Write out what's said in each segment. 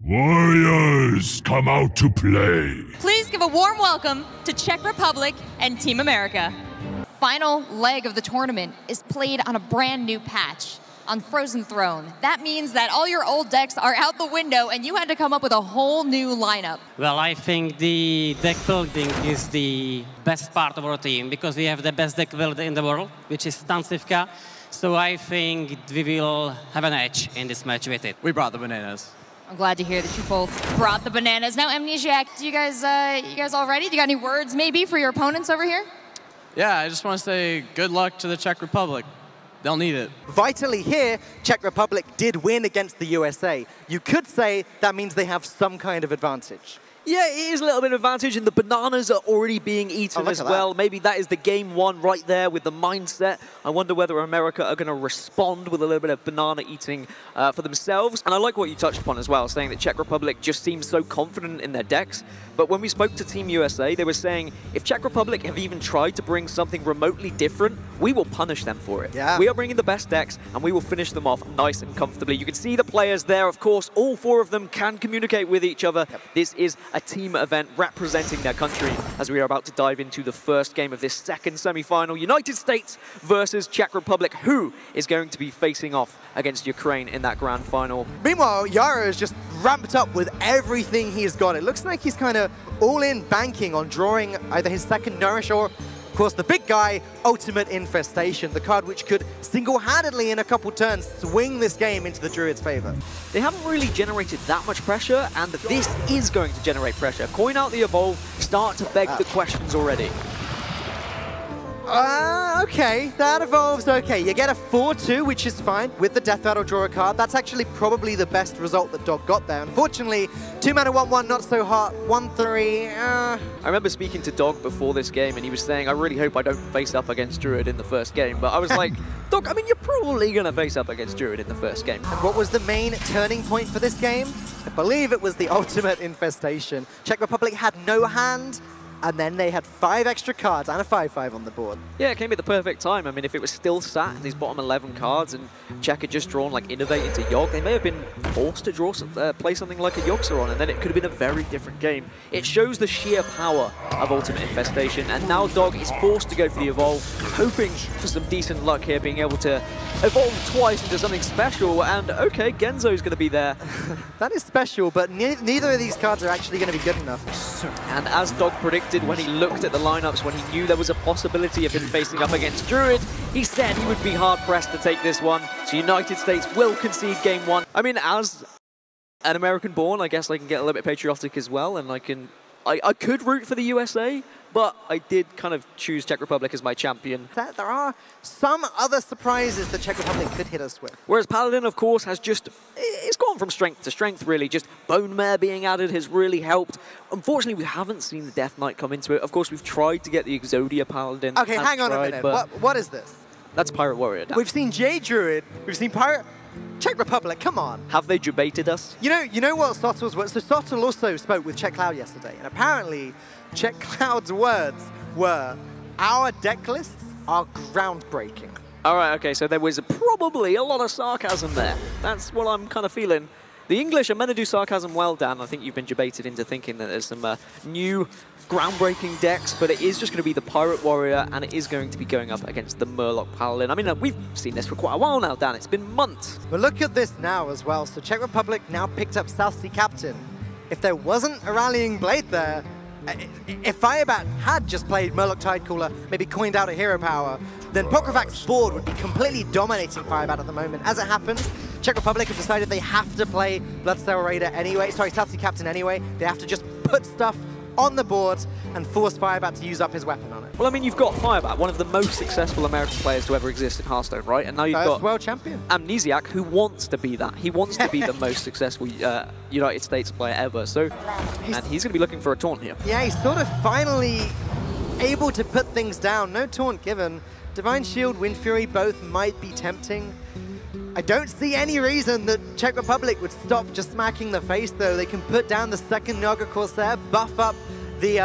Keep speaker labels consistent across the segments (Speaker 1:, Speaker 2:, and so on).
Speaker 1: Warriors, come out to play.
Speaker 2: Please give a warm welcome to Czech Republic and Team America. Final leg of the tournament is played on a brand new patch on Frozen Throne. That means that all your old decks are out the window and you had to come up with a whole new lineup.
Speaker 3: Well, I think the deck building is the best part of our team because we have the best deck builder in the world, which is Stancivka. So I think we will have an edge in this match with it.
Speaker 4: We brought the bananas.
Speaker 2: I'm glad to hear that you both brought the bananas. Now, Amnesiac, do you guys all ready? Do you got any words maybe for your opponents over here?
Speaker 4: Yeah, I just want to say good luck to the Czech Republic. They'll need it.
Speaker 5: Vitally here, Czech Republic did win against the USA. You could say that means they have some kind of advantage.
Speaker 6: Yeah, it is a little bit of advantage, and the bananas are already being eaten as well. Maybe that is the game one right there with the mindset. I wonder whether America are going to respond with a little bit of banana eating for themselves. And I like what you touched upon as well, saying that Czech Republic just seems so confident in their decks. But when we spoke to Team USA, they were saying, if Czech Republic have even tried to bring something remotely different, we will punish them for it.
Speaker 5: Yeah.
Speaker 6: We are bringing the best decks, and we will finish them off nice and comfortably. You can see the players there, of course. All four of them can communicate with each other. Yep. This is a team event representing their country as we are about to dive into the first game of this second semi-final. United States versus Czech Republic. Who is going to be facing off against Ukraine in that grand final?
Speaker 5: Meanwhile, Yara is just ramped up with everything he's got. It looks like he's kind of all in banking on drawing either his second Nourish or, of course, the big guy, Ultimate Infestation, the card which could single-handedly in a couple turns swing this game into the Druids' favor.
Speaker 6: They haven't really generated that much pressure, and this is going to generate pressure. Coin out the Evolve, start to beg the questions already.
Speaker 5: Okay, that evolves okay. You get a 4-2, which is fine. With the Death Rattle, draw a card. That's actually probably the best result that Dog got there. Unfortunately, 2-mana 1-1, not so hot. 1-3,
Speaker 6: I remember speaking to Dog before this game, and he was saying, I really hope I don't face up against Druid in the first game. But I was like, Dog, I mean, you're probably going to face up against Druid in the first game.
Speaker 5: And what was the main turning point for this game? I believe it was the Ultimate Infestation. Czech Republic had no hand, and then they had 5 extra cards and a 5-5 on the board.
Speaker 6: Yeah, it came at the perfect time. I mean, if it was still sat in these bottom 11 cards and Czech had just drawn like Innovate into Yogg, they may have been forced to draw play something like a Yogg-Saron, and then it could have been a very different game. It shows the sheer power of Ultimate Infestation, and now Dog is forced to go for the Evolve, hoping for some decent luck here, being able to evolve twice into something special, and okay, Genzo's going to be there.
Speaker 5: That is special, but neither of these cards are actually going to be good enough.
Speaker 6: And as Dog predicted, when he looked at the lineups, when he knew there was a possibility of him facing up against Druid, he said he would be hard-pressed to take this one. So United States will concede game one. I mean, as an American-born, I guess I can get a little bit patriotic as well, and I could root for the USA, but I did kind of choose Czech Republic as my champion.
Speaker 5: There are some other surprises that Czech Republic could hit us with.
Speaker 6: Whereas Paladin, of course, has just, it's gone from strength to strength, really. Just Bone Mare being added has really helped. Unfortunately, we haven't seen the Death Knight come into it. Of course, we've tried to get the Exodia Paladin.
Speaker 5: Okay, hang on a minute. What is this?
Speaker 6: That's Pirate Warrior.
Speaker 5: We've seen J Druid, we've seen Pirate... Czech Republic, come on.
Speaker 6: Have they debated us?
Speaker 5: You know what Sottle's words? So Sottle also spoke with Czech Cloud yesterday, and apparently Czech Cloud's words were, our deck lists are groundbreaking.
Speaker 6: All right, okay, so there was probably a lot of sarcasm there. That's what I'm kind of feeling. The English are meant to do sarcasm well, Dan. I think you've been debated into thinking that there's some new groundbreaking decks, but it is just going to be the Pirate Warrior, and it is going to be going up against the Murloc Paladin. I mean, we've seen this for quite a while now, Dan. It's been months.
Speaker 5: But look at this now as well. So Czech Republic now picked up South Sea Captain. If there wasn't a Rallying Blade there, if Firebat had just played Murloc Tidecooler, maybe coined out a Hero Power, then Pokrivac's board would be completely dominating Firebat at the moment. As it happens, Czech Republic have decided they have to play Bloodsail Raider anyway, sorry, South Sea Captain anyway. They have to just put stuff on the board and force Firebat to use up his weapon on it.
Speaker 6: Well, I mean, you've got Firebat, one of the most successful American players to ever exist in Hearthstone, right? And now you've got
Speaker 5: world champion
Speaker 6: Amnesiac, who wants to be that. He wants to be the most successful United States player ever. So, and he's going to be looking for a taunt here.
Speaker 5: Yeah, he's sort of finally able to put things down. No taunt given. Divine Shield, Wind Fury, both might be tempting. I don't see any reason that Czech Republic would stop just smacking the face, though. They can put down the second Naga Corsair, buff up the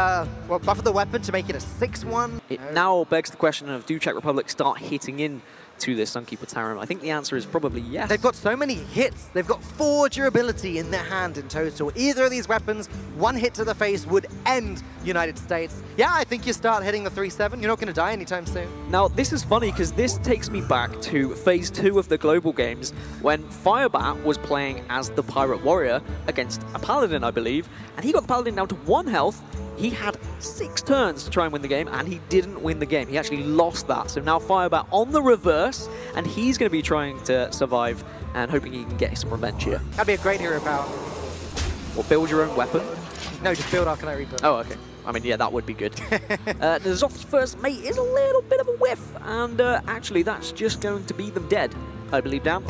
Speaker 5: buff the weapon to make it a 6-1.
Speaker 6: It now begs the question of, do Czech Republic start hitting in to this Sunkeeper Tarim? I think the answer is probably yes.
Speaker 5: They've got so many hits. They've got 4 durability in their hand in total. Either of these weapons, 1 hit to the face would end United States. Yeah, I think you start hitting the 3-7. You're not going to die anytime soon.
Speaker 6: Now, this is funny because this takes me back to Phase 2 of the Global Games when Firebat was playing as the Pirate Warrior against a Paladin, I believe, and he got the Paladin down to 1 health. He had 6 turns to try and win the game, and he didn't win the game. He actually lost that. So now Firebat on the reverse, and he's going to be trying to survive and hoping he can get some revenge here.
Speaker 5: That'd be a great hero power.
Speaker 6: Or build your own weapon?
Speaker 5: No, just build Arcanite Reaper.
Speaker 6: Oh, okay. I mean, yeah, that would be good. N'Zoth's first mate is a little bit of a whiff, and actually that's just going to be them dead, I believe, down.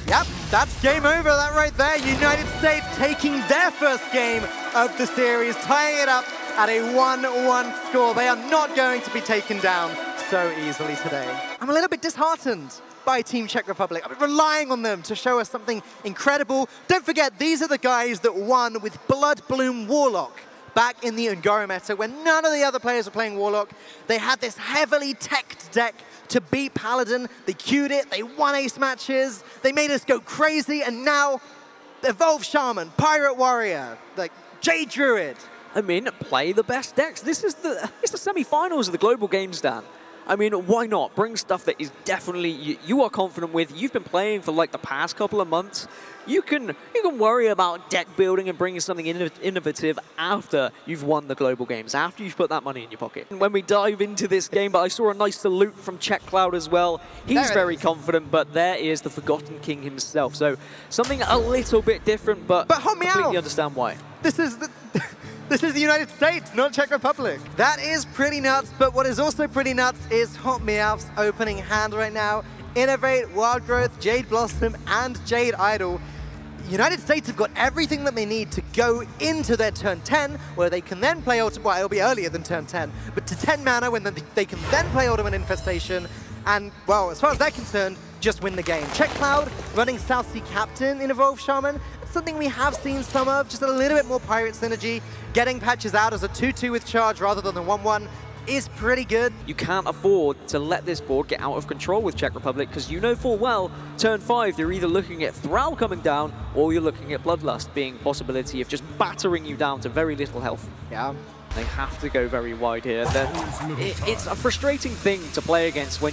Speaker 5: Yep, that's game over, that right there. United States taking their first game of the series, tying it up at a 1-1 score. They are not going to be taken down so easily today. I'm a little bit disheartened by Team Czech Republic. I've been relying on them to show us something incredible. Don't forget, these are the guys that won with Blood Bloom Warlock back in the Ungaro meta when none of the other players were playing Warlock. They had this heavily teched deck to beat Paladin. They queued it, they won ace matches, they made us go crazy, and now Evolved Shaman, Pirate Warrior, like Jade Druid.
Speaker 6: I mean, play the best decks. It's the semi-finals of the Global Games, Dan. I mean, why not? Bring stuff that is definitely you are confident with. You've been playing for like the past couple of months. You can worry about deck building and bringing something innovative after you've won the Global Games, after you've put that money in your pocket. And when we dive into this game, but I saw a nice salute from Czech Cloud as well. He's very confident, but there is the Forgotten King himself. So something a little bit different, but completely understand why.
Speaker 5: This is the United States, not Czech Republic. That is pretty nuts, but what is also pretty nuts is Hot Meowth's opening hand right now. Innovate, Wild Growth, Jade Blossom, and Jade Idol. United States have got everything that they need to go into their turn 10, where they can then play Ultimate, well, it'll be earlier than turn 10, but to 10 mana, when they can then play Ultimate Infestation, and, well, as far as they're concerned, just win the game. Czech Cloud running South Sea Captain in Evolved Shaman. It's something we have seen some of, just a little bit more Pirate synergy. Getting patches out as a 2-2 with charge rather than the 1-1 is pretty good.
Speaker 6: You can't afford to let this board get out of control with Czech Republic, because you know full well, turn 5, you're either looking at Thrall coming down, or you're looking at Bloodlust being a possibility of just battering you down to very little health.
Speaker 5: Yeah.
Speaker 6: They have to go very wide here. It's a frustrating thing to play against when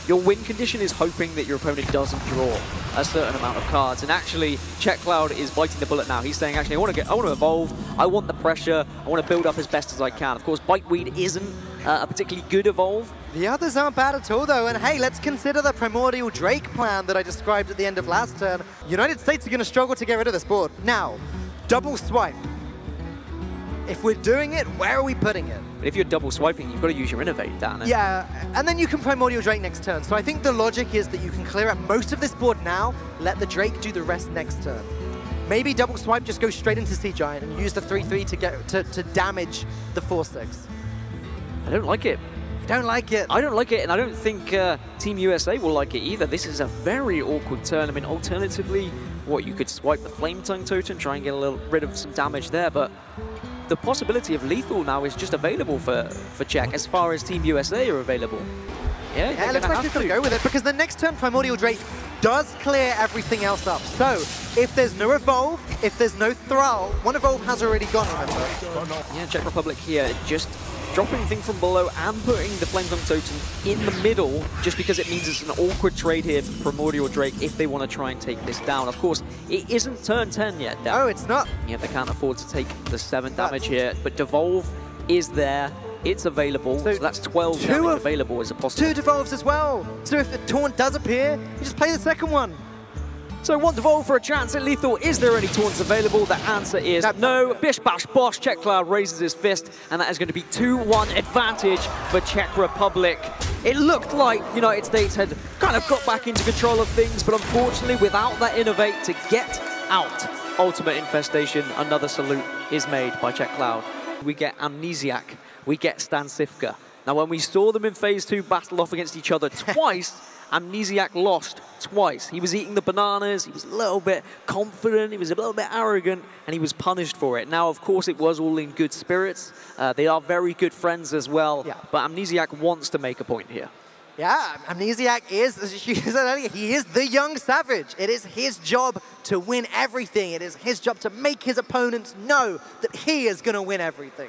Speaker 6: your win condition is hoping that your opponent doesn't draw a certain amount of cards. And actually, Czech Cloud is biting the bullet now. He's saying, actually, I want to evolve. I want the pressure. I want to build up as best as I can. Of course, Biteweed isn't a particularly good evolve.
Speaker 5: The others aren't bad at all, though. And hey, let's consider the Primordial Drake plan that I described at the end of last turn. United States are going to struggle to get rid of this board. Now, double swipe. If we're doing it, where are we putting it?
Speaker 6: But if you're double swiping, you've got to use your Innovate, Dan.
Speaker 5: Yeah, and then you can Primordial Drake next turn. So I think the logic is that you can clear out most of this board now, let the Drake do the rest next turn. Maybe double swipe, just go straight into Sea Giant and use the 3-3 to get to damage the 4-6.
Speaker 6: I don't like it.
Speaker 5: You don't like it?
Speaker 6: I don't like it, and I don't think Team USA will like it either. This is a very awkward turn. I mean, alternatively, you could swipe the Flame Tongue Totem, try and get a little rid of some damage there, but the possibility of lethal now is just available for Czech as far as Team USA are available. Yeah,
Speaker 5: it looks like he's going to go with it, because the next turn Primordial Drake does clear everything else up. So, if there's no Evolve, if there's no Thrall, one Evolve has already gone, remember?
Speaker 6: Yeah, Czech Republic here just dropping thing from below and putting the Flame Tongue Totem in the middle, just because it means it's an awkward trade here for Primordial Drake if they want to try and take this down. Of course, it isn't turn 10 yet, Dan.
Speaker 5: Oh, it's not.
Speaker 6: Yeah, they can't afford to take the 7 damage here, but Devolve is there. It's available, so that's 12 damage available as a possible. 2
Speaker 5: Devolves as well. So if the Taunt does appear, you just play the second one.
Speaker 6: So one Devolve for a chance at lethal. Is there any taunts available? The answer is no. Bish bash bosh. Czech Cloud raises his fist, and that is going to be 2-1 advantage for Czech Republic. It looked like United States had kind of got back into control of things, but unfortunately, without that Innovate to get out Ultimate Infestation, another salute is made by Czech Cloud. We get Amnesiac. We get Stansifka. Now, when we saw them in Phase 2 battle off against each other twice, Amnesiac lost twice. He was eating the bananas, he was a little bit confident, he was a little bit arrogant, and he was punished for it. Now, of course, it was all in good spirits. They are very good friends as well, but Amnesiac wants to make a point here.
Speaker 5: Yeah, Amnesiac is, as you said earlier, he is the young savage. It is his job to win everything. It is his job to make his opponents know that he is going to win everything.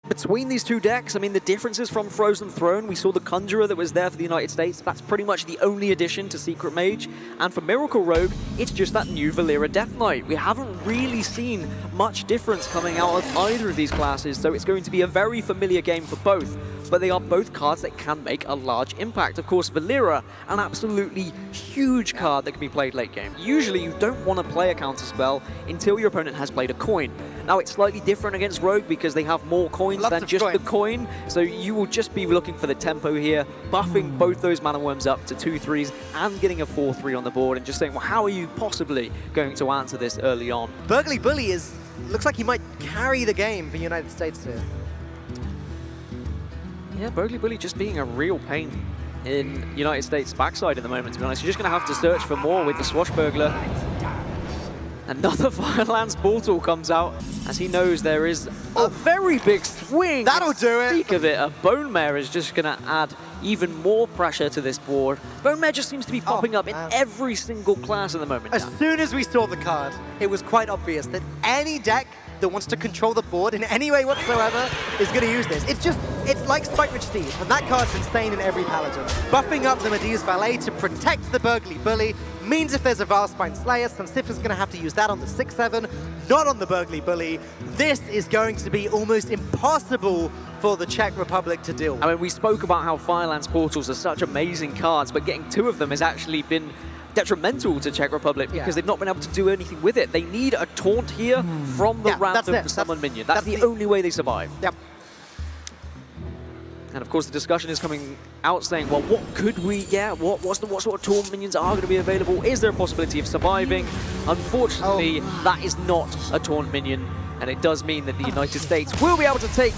Speaker 6: Between these two decks, I mean, the differences from Frozen Throne, we saw the Conjurer that was there for the United States. That's pretty much the only addition to Secret Mage. And for Miracle Rogue, it's just that new Valera Death Knight. We haven't really seen much difference coming out of either of these classes, so it's going to be a very familiar game for both. But they are both cards that can make a large impact. Of course, Valera, an absolutely huge card that can be played late game. Usually, you don't want to play a counter spell until your opponent has played a coin. Now, it's slightly different against Rogue because they have more coins than just the coin. So you will just be looking for the tempo here, buffing both those Mana Worms up to 2/3s and getting a 4/3 on the board and just saying, well, how are you possibly going to answer this early on?
Speaker 5: Burgly Bully looks like he might carry the game for United States here.
Speaker 6: Yeah, Burgly Bully just being a real pain in United States' backside at the moment, to be honest. You're just going to have to search for more with the Swashbuckler. Another Firelands Portal comes out as he knows there is a very big swing.
Speaker 5: That'll do it.
Speaker 6: Speak of it, a Bone Mare is just going to add even more pressure to this board. Bone Mare just seems to be popping up in every single class at the moment.
Speaker 5: As soon as we saw the card, it was quite obvious that any deck that wants to control the board in any way whatsoever is going to use this. It's like Spike Rich Steve, and that card's insane in every Paladin. Buffing up the Medea's Valet to protect the Burgly Bully means if there's a Valspine Slayer, Sansifa's going to have to use that on the 6/7, not on the Burgly Bully. This is going to be almost impossible for the Czech Republic to deal with.
Speaker 6: I mean, we spoke about how Firelands Portals are such amazing cards, but getting two of them has actually been detrimental to Czech Republic because they've not been able to do anything with it. They need a taunt here from the random summon minion. That's the only way they survive.
Speaker 5: Yep.
Speaker 6: And of course, the discussion is coming out saying, well, what could we get? What sort of taunt minions are going to be available? Is there a possibility of surviving? Unfortunately, that is not a taunt minion. And it does mean that the United States will be able to take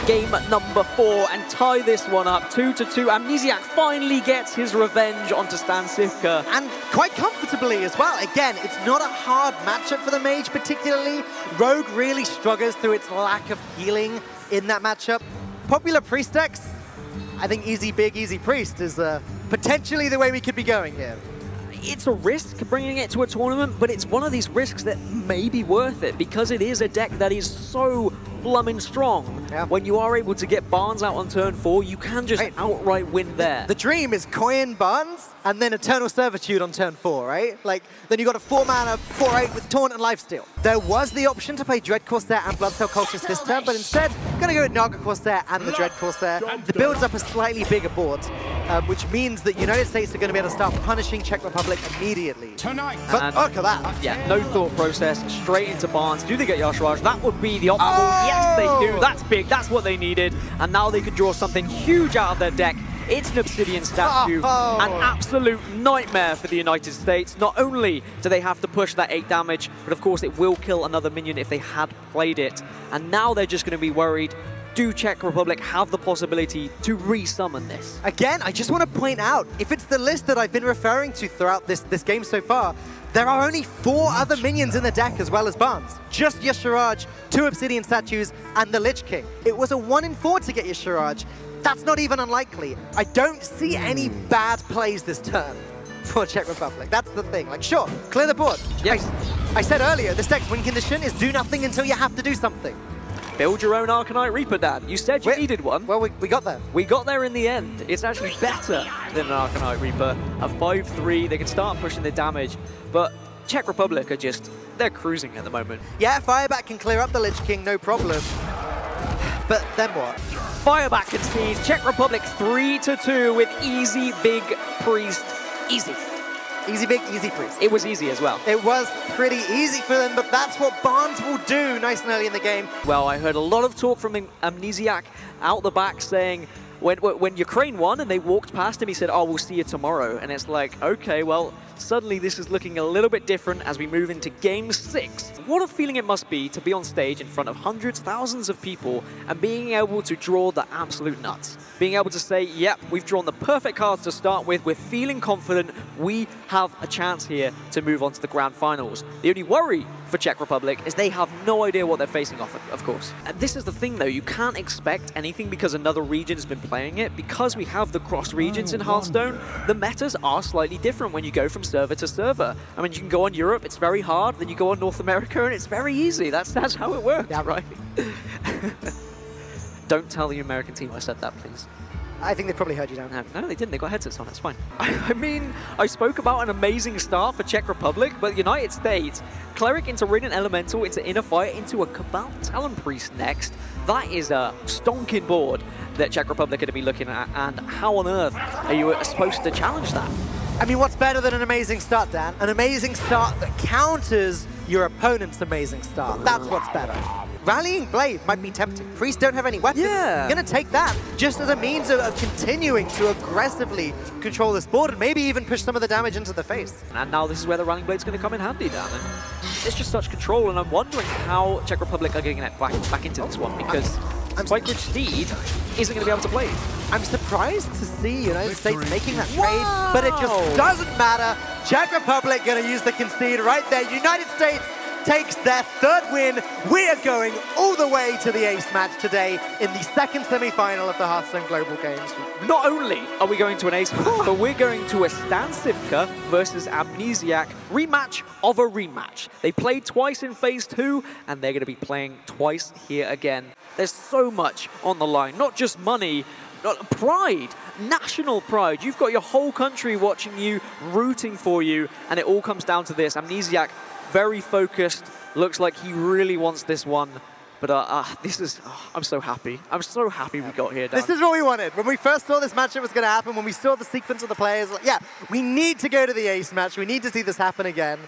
Speaker 6: game number 4 and tie this one up 2-2. Amnesiac finally gets his revenge onto Stansifka.
Speaker 5: And quite comfortably as well. Again, it's not a hard matchup for the Mage particularly. Rogue really struggles through its lack of healing in that matchup. Popular Priest decks, I think easy big, easy Priest is potentially the way we could be going here.
Speaker 6: It's a risk bringing it to a tournament, but it's one of these risks that may be worth it because it is a deck that is so blooming strong.
Speaker 5: Yeah.
Speaker 6: When you are able to get Barnes out on turn 4, you can just outright win there.
Speaker 5: The dream is coin Barnes and then Eternal Servitude on turn 4, right? Like, then you got a 4-mana 4/8 with Taunt and Lifesteal. There was the option to play Dread Corsair and Bloodsail Cultist this turn, but instead, gonna go with Naga Corsair and the Dread Corsair. The builds up a slightly bigger board, which means that United States are gonna be able to start punishing Czech Republic immediately. But look at that.
Speaker 6: Yeah, no thought process, straight into Barnes. Do they get Yasharaj? That would be the optimal. Yes, they do. That's big. That's what they needed. And now they could draw something huge out of their deck. It's an Obsidian statue, an absolute nightmare for the United States. Not only do they have to push that 8 damage, but of course it will kill another minion if they had played it. And now they're just going to be worried, do Czech Republic have the possibility to re-summon this?
Speaker 5: Again, I just want to point out, if it's the list that I've been referring to throughout this game so far, there are only 4 other minions in the deck as well as Barnes. Just Yasharaj, 2 Obsidian statues, and the Lich King. It was a 1 in 4 to get Yasharaj. That's not even unlikely. I don't see any bad plays this turn for Czech Republic. That's the thing. Like, sure, clear the board.
Speaker 6: Yes.
Speaker 5: I said earlier, this deck's win condition is do nothing until you have to do something.
Speaker 6: Build your own Arcanite Reaper, Dad. You said you needed one.
Speaker 5: Well, we got there.
Speaker 6: We got there in the end. It's actually better than an Arcanite Reaper. A 5/3, they can start pushing the damage, but Czech Republic are just, they're cruising at the moment.
Speaker 5: Yeah, Fireback can clear up the Lich King, no problem. But then what?
Speaker 6: Fireback concedes. Czech Republic 3-2 with easy big Priest. Easy.
Speaker 5: Easy big, easy Priest.
Speaker 6: It was easy as well.
Speaker 5: It was pretty easy for them, but that's what Barnes will do nice and early in the game.
Speaker 6: Well, I heard a lot of talk from Amnesiac out the back saying, when Ukraine won and they walked past him, he said, oh, we'll see you tomorrow. And it's like, okay, well, suddenly this is looking a little bit different as we move into Game 6. What a feeling it must be to be on stage in front of hundreds, thousands of people and being able to draw the absolute nuts. being able to say, yep, we've drawn the perfect cards to start with. We're feeling confident. We have a chance here to move on to the grand finals. The only worry for Czech Republic is they have no idea what they're facing off, of course. And this is the thing, though. You can't expect anything because another region has been playing it. Because we have the cross regions in Hearthstone, the metas are slightly different when you go from server to server. I mean, you can go on Europe, it's very hard. Then you go on North America, and it's very easy. That's how it works, right? Don't tell the American team I said that, please.
Speaker 5: I think they probably heard you down.
Speaker 6: No, they didn't. They got headsets on. It's fine. I mean, I spoke about an amazing start for Czech Republic, but the United States, Cleric into Radiant Elemental, into Inner Fire, into a Cabal Talon Priest next. That is a stonking board that Czech Republic are going to be looking at, and how on earth are you supposed to challenge that?
Speaker 5: I mean, what's better than an amazing start, Dan? An amazing start that counters your opponent's amazing start. That's what's better. Rallying Blade might be tempting. Priests don't have any weapons.
Speaker 6: Yeah.
Speaker 5: You're going to take that just as a means of continuing to aggressively control this board and maybe even push some of the damage into the face.
Speaker 6: And now this is where the Rallying Blade's going to come in handy, Dan. And it's just such control, and I'm wondering how Czech Republic are going to get back into this one, because Spike Rich Steed isn't going to be able to play.
Speaker 5: I'm surprised to see United States making that trade, but it just doesn't matter. Czech Republic going to use the concede right there. United States takes their third win. We are going all the way to the ace match today in the second semi-final of the Hearthstone Global Games.
Speaker 6: Not only are we going to an ace match, but we're going to a Stansivka versus Amnesiac rematch of a rematch. They played twice in Phase 2, and they're going to be playing twice here again. There's so much on the line, not just money, pride, national pride. You've got your whole country watching you, rooting for you, and it all comes down to this. Amnesiac, very focused, looks like he really wants this one. But this is, I'm so happy. I'm so happy we got here, Dan.
Speaker 5: This is what we wanted. When we first saw this matchup was going to happen, when we saw the sequence of the players, like, yeah, we need to go to the ace match. We need to see this happen again.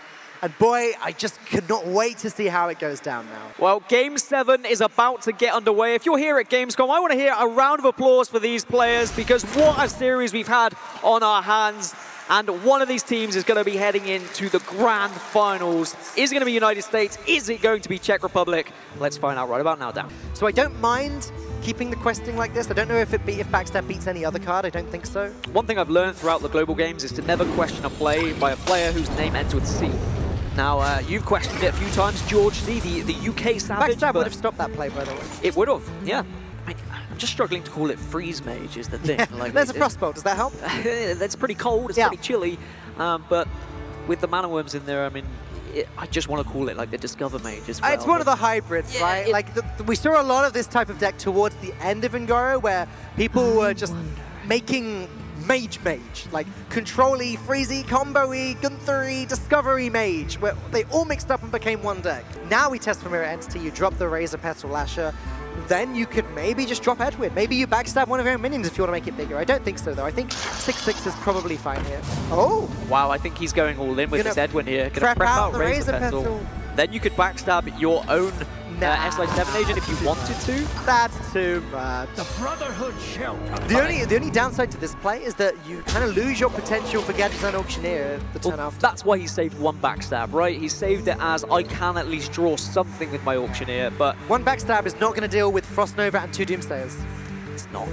Speaker 5: And boy, I just could not wait to see how it goes down now.
Speaker 6: Well, Game 7 is about to get underway. If you're here at Gamescom, I want to hear a round of applause for these players, because what a series we've had on our hands. And one of these teams is going to be heading into the grand finals. Is it going to be United States? Is it going to be Czech Republic? Let's find out right about now, Dan.
Speaker 5: So I don't mind keeping the questing like this. I don't know if Backstab beats any other card. I don't think so.
Speaker 6: One thing I've learned throughout the global games is to never question a play by a player whose name ends with C. Now, you've questioned it a few times, George C, the UK Savage.
Speaker 5: Backstab would have stopped that play, by the way.
Speaker 6: It would have, yeah. I'm just struggling to call it Freeze Mage is the thing.
Speaker 5: Yeah,
Speaker 6: like,
Speaker 5: there's a Frostbolt. Does that help?
Speaker 6: That's pretty cold. It's pretty chilly. But with the Mana Worms in there, I mean, I just want to call it like the Discover Mage as well.
Speaker 5: It's one of the hybrids, right? Like we saw a lot of this type of deck towards the end of Ngoro, where people were just making Mage, like Control-y, Freezy, Combo-y, Gunther-y, Discovery Mage, where they all mixed up and became one deck. Now we test for Mirror Entity, you drop the Razor Petal Lasher, then you could maybe just drop Edwin. Maybe you backstab one of your own minions if you want to make it bigger. I don't think so, though. I think 6/6 is probably fine here. Oh!
Speaker 6: Wow, I think he's going all in with this Edwin here. Gonna prep out
Speaker 5: the Razor Petal.
Speaker 6: Then you could backstab your own SI7 agent if you wanted to.
Speaker 5: That's too much.
Speaker 1: The Brotherhood shall
Speaker 5: the only downside to this play is that you kind of lose your potential for Gadget's Own Auctioneer the turn after.
Speaker 6: That's why he saved one backstab, right? He saved it as I can at least draw something with my Auctioneer, but
Speaker 5: one backstab is not going to deal with Frost Nova and 2 Doomsayers.
Speaker 6: It's not.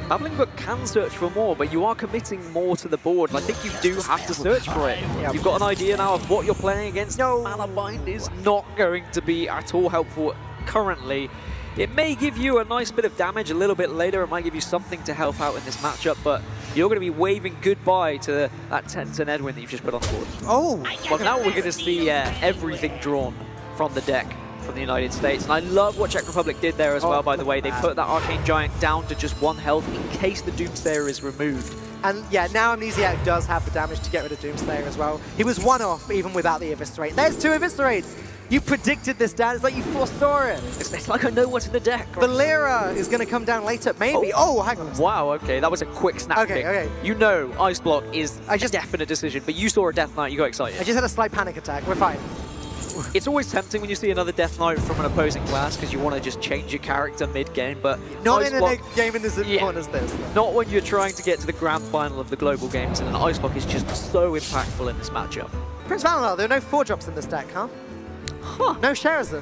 Speaker 6: Babbling Brook can search for more, but you are committing more to the board, and I think you do have to search for it. Yep. You've got an idea now of what you're playing against.
Speaker 5: No.
Speaker 6: Mana Bind is not going to be at all helpful currently. It may give you a nice bit of damage a little bit later. It might give you something to help out in this matchup, but you're going to be waving goodbye to that 10-10 Edwin that you've just put on the board.
Speaker 5: Oh!
Speaker 6: Well, now we're going to see everything drawn from the deck from the United States. And I love what Czech Republic did there as well, by the way. They put that Arcane Giant down to just 1 health in case the Doomsayer is removed.
Speaker 5: And yeah, now Amnesiac does have the damage to get rid of Doomslayer as well. He was 1 off even without the Eviscerate. There's 2 Eviscerates! You predicted this, Dan. It's like you foresaw it.
Speaker 6: It's like I know what's in the deck.
Speaker 5: Valera is going to come down later, maybe. Oh, hang on.
Speaker 6: Wow, okay. That was a quick snap pick.
Speaker 5: Okay.
Speaker 6: You know Ice Block is a definite decision, but you saw a Death Knight, you got excited.
Speaker 5: I just had a slight panic attack. We're fine.
Speaker 6: It's always tempting when you see another Death Knight from an opposing class because you want to just change your character mid-game, but
Speaker 5: not in a game in as important as this.
Speaker 6: Not when you're trying to get to the grand final of the global games, and an Ice Block is just so impactful in this matchup.
Speaker 5: Prince Valinor, there are no 4-drops in this deck, huh?
Speaker 6: Huh.
Speaker 5: No Sherazin.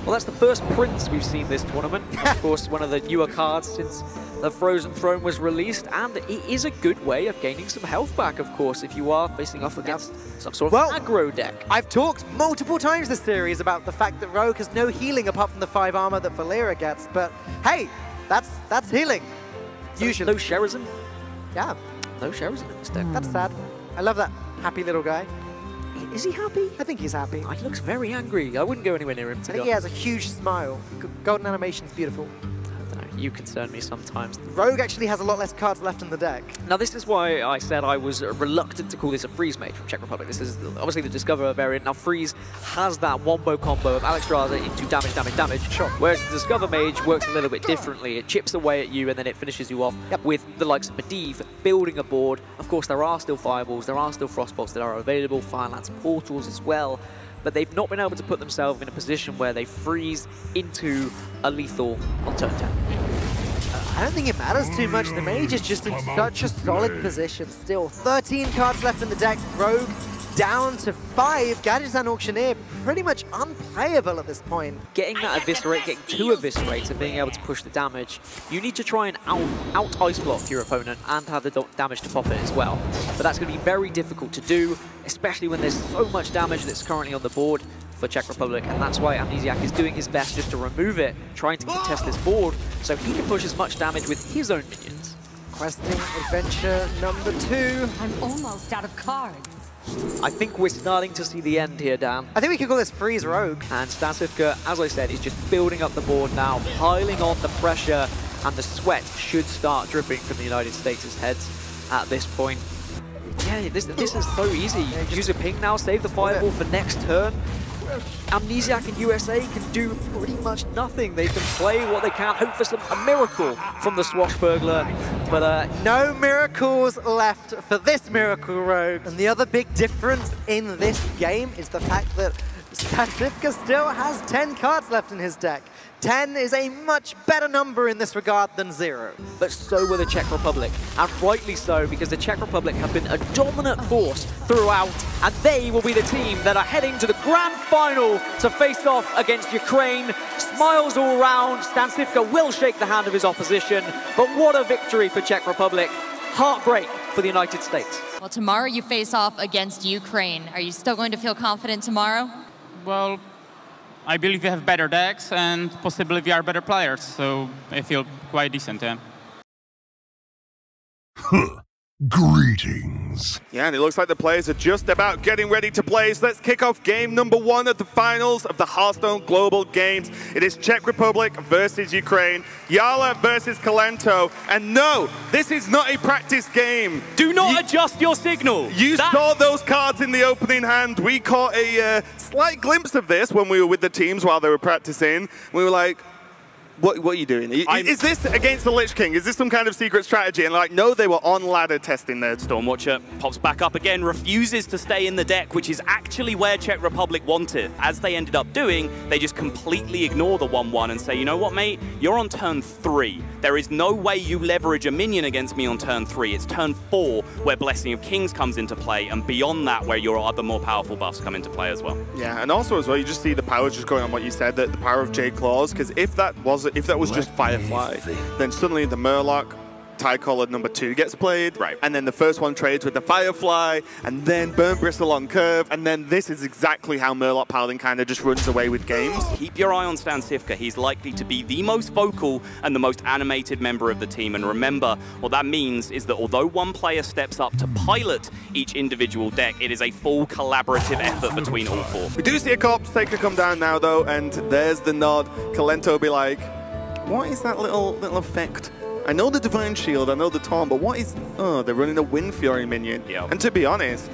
Speaker 6: Well, that's the first Prince we've seen this tournament. Of course, one of the newer cards since the Frozen Throne was released, and it is a good way of gaining some health back, of course, if you are facing off against some sort of aggro deck.
Speaker 5: I've talked multiple times this series about the fact that Rogue has no healing apart from the 5 armor that Valera gets, but hey, that's healing. Usually.
Speaker 6: No Sherazin?
Speaker 5: Yeah.
Speaker 6: No Sherazin in this deck.
Speaker 5: That's sad. I love that happy little guy.
Speaker 6: Is he happy?
Speaker 5: I think he's happy.
Speaker 6: He looks very angry. I wouldn't go anywhere near him.
Speaker 5: I think he has a huge smile. Golden animation's beautiful.
Speaker 6: I don't know. You concern me sometimes.
Speaker 5: Rogue actually has a lot less cards left in the deck.
Speaker 6: Now, this is why I said I was reluctant to call this a Freeze Mage from Czech Republic. This is obviously the Discover variant. Now, Freeze has that wombo combo of Alexstrasza into damage, damage, damage.
Speaker 5: Sure.
Speaker 6: Whereas the Discover Mage works a little bit differently. It chips away at you and then it finishes you off with the likes of Medivh building a board. Of course, there are still Fireballs, there are still Frostbolts that are available, Firelance Portals as well. But they've not been able to put themselves in a position where they freeze into a lethal on turn 10.
Speaker 5: I don't think it matters too much. The Mage is just in such a solid position still. 13 cards left in the deck. Rogue down to 5. Gadgets and Auctioneer pretty much unplayable at this point.
Speaker 6: Getting that Eviscerate, getting 2 Eviscerates and being able to push the damage, you need to try and out Ice Block your opponent and have the damage to pop it as well. But that's going to be very difficult to do, especially when there's so much damage that's currently on the board for Czech Republic, and that's why Amnesiac is doing his best just to remove it, trying to contest this board so he can push as much damage with his own minions.
Speaker 5: Questing adventure number 2.
Speaker 7: I'm almost out of cards.
Speaker 6: I think we're starting to see the end here, Dan.
Speaker 5: I think we could call this Freeze Rogue.
Speaker 6: And Stancifka, as I said, is just building up the board now, piling on the pressure, and the sweat should start dripping from the United States' heads at this point. Yeah, this is so easy. Use a ping now, save the Fireball for next turn. Amnesiac and USA can do pretty much nothing. They can play what they can, hope for a miracle from the Swashbuckler, but
Speaker 5: no miracles left for this Miracle Rogue. And the other big difference in this game is the fact that Stancifka still has 10 cards left in his deck. 10 is a much better number in this regard than 0.
Speaker 6: But so will the Czech Republic, and rightly so, because the Czech Republic have been a dominant force throughout, and they will be the team that are heading to the grand final to face off against Ukraine. Smiles all round, Stancifka will shake the hand of his opposition, but what a victory for Czech Republic. Heartbreak for the United States.
Speaker 2: Well, tomorrow you face off against Ukraine. Are you still going to feel confident tomorrow?
Speaker 8: Well, I believe we have better decks and possibly we are better players, so I feel quite decent, yeah.
Speaker 1: Greetings.
Speaker 9: Yeah, and it looks like the players are just about getting ready to play. So let's kick off game number 1 of the finals of the Hearthstone Global Games. It is Czech Republic versus Ukraine, Yala versus Kalento. And no, this is not a practice game.
Speaker 10: Do not adjust your signal.
Speaker 9: You saw those cards in the opening hand. We caught a slight glimpse of this when we were with the teams while they were practicing. We were like, what are you doing? Is this against the Lich King? Is this some kind of secret strategy? And like, no, they were on ladder testing there.
Speaker 10: Stormwatcher pops back up again, refuses to stay in the deck, which is actually where Czech Republic wanted. As they ended up doing, they just completely ignore the 1-1 and say, you know what, mate? You're on turn 3. There is no way you leverage a minion against me on turn 3. It's turn 4 where Blessing of Kings comes into play, and beyond that where your other more powerful buffs come into play as well.
Speaker 9: Yeah, and also as well, you just see the power just going on what you said, the power of Jade Claws, because if that was just Firefly, then suddenly the Murloc Tie-Collared number 2 gets played, and then the first one trades with the Firefly, and then Burn Bristle on curve, and then this is exactly how Murloc Paladin kind of just runs away with games.
Speaker 10: Keep your eye on Stancifka. He's likely to be the most vocal and the most animated member of the team, and remember, what that means is that although one player steps up to pilot each individual deck, it is a full collaborative effort between all 4.
Speaker 9: We do see a Corpse Taker come down now though, and there's the nod. Kalento will be like, what is that little effect? I know the Divine Shield, I know the Taunt, but what is... Oh, they're running a Wind Fury minion.
Speaker 10: Yep.
Speaker 9: And to be honest,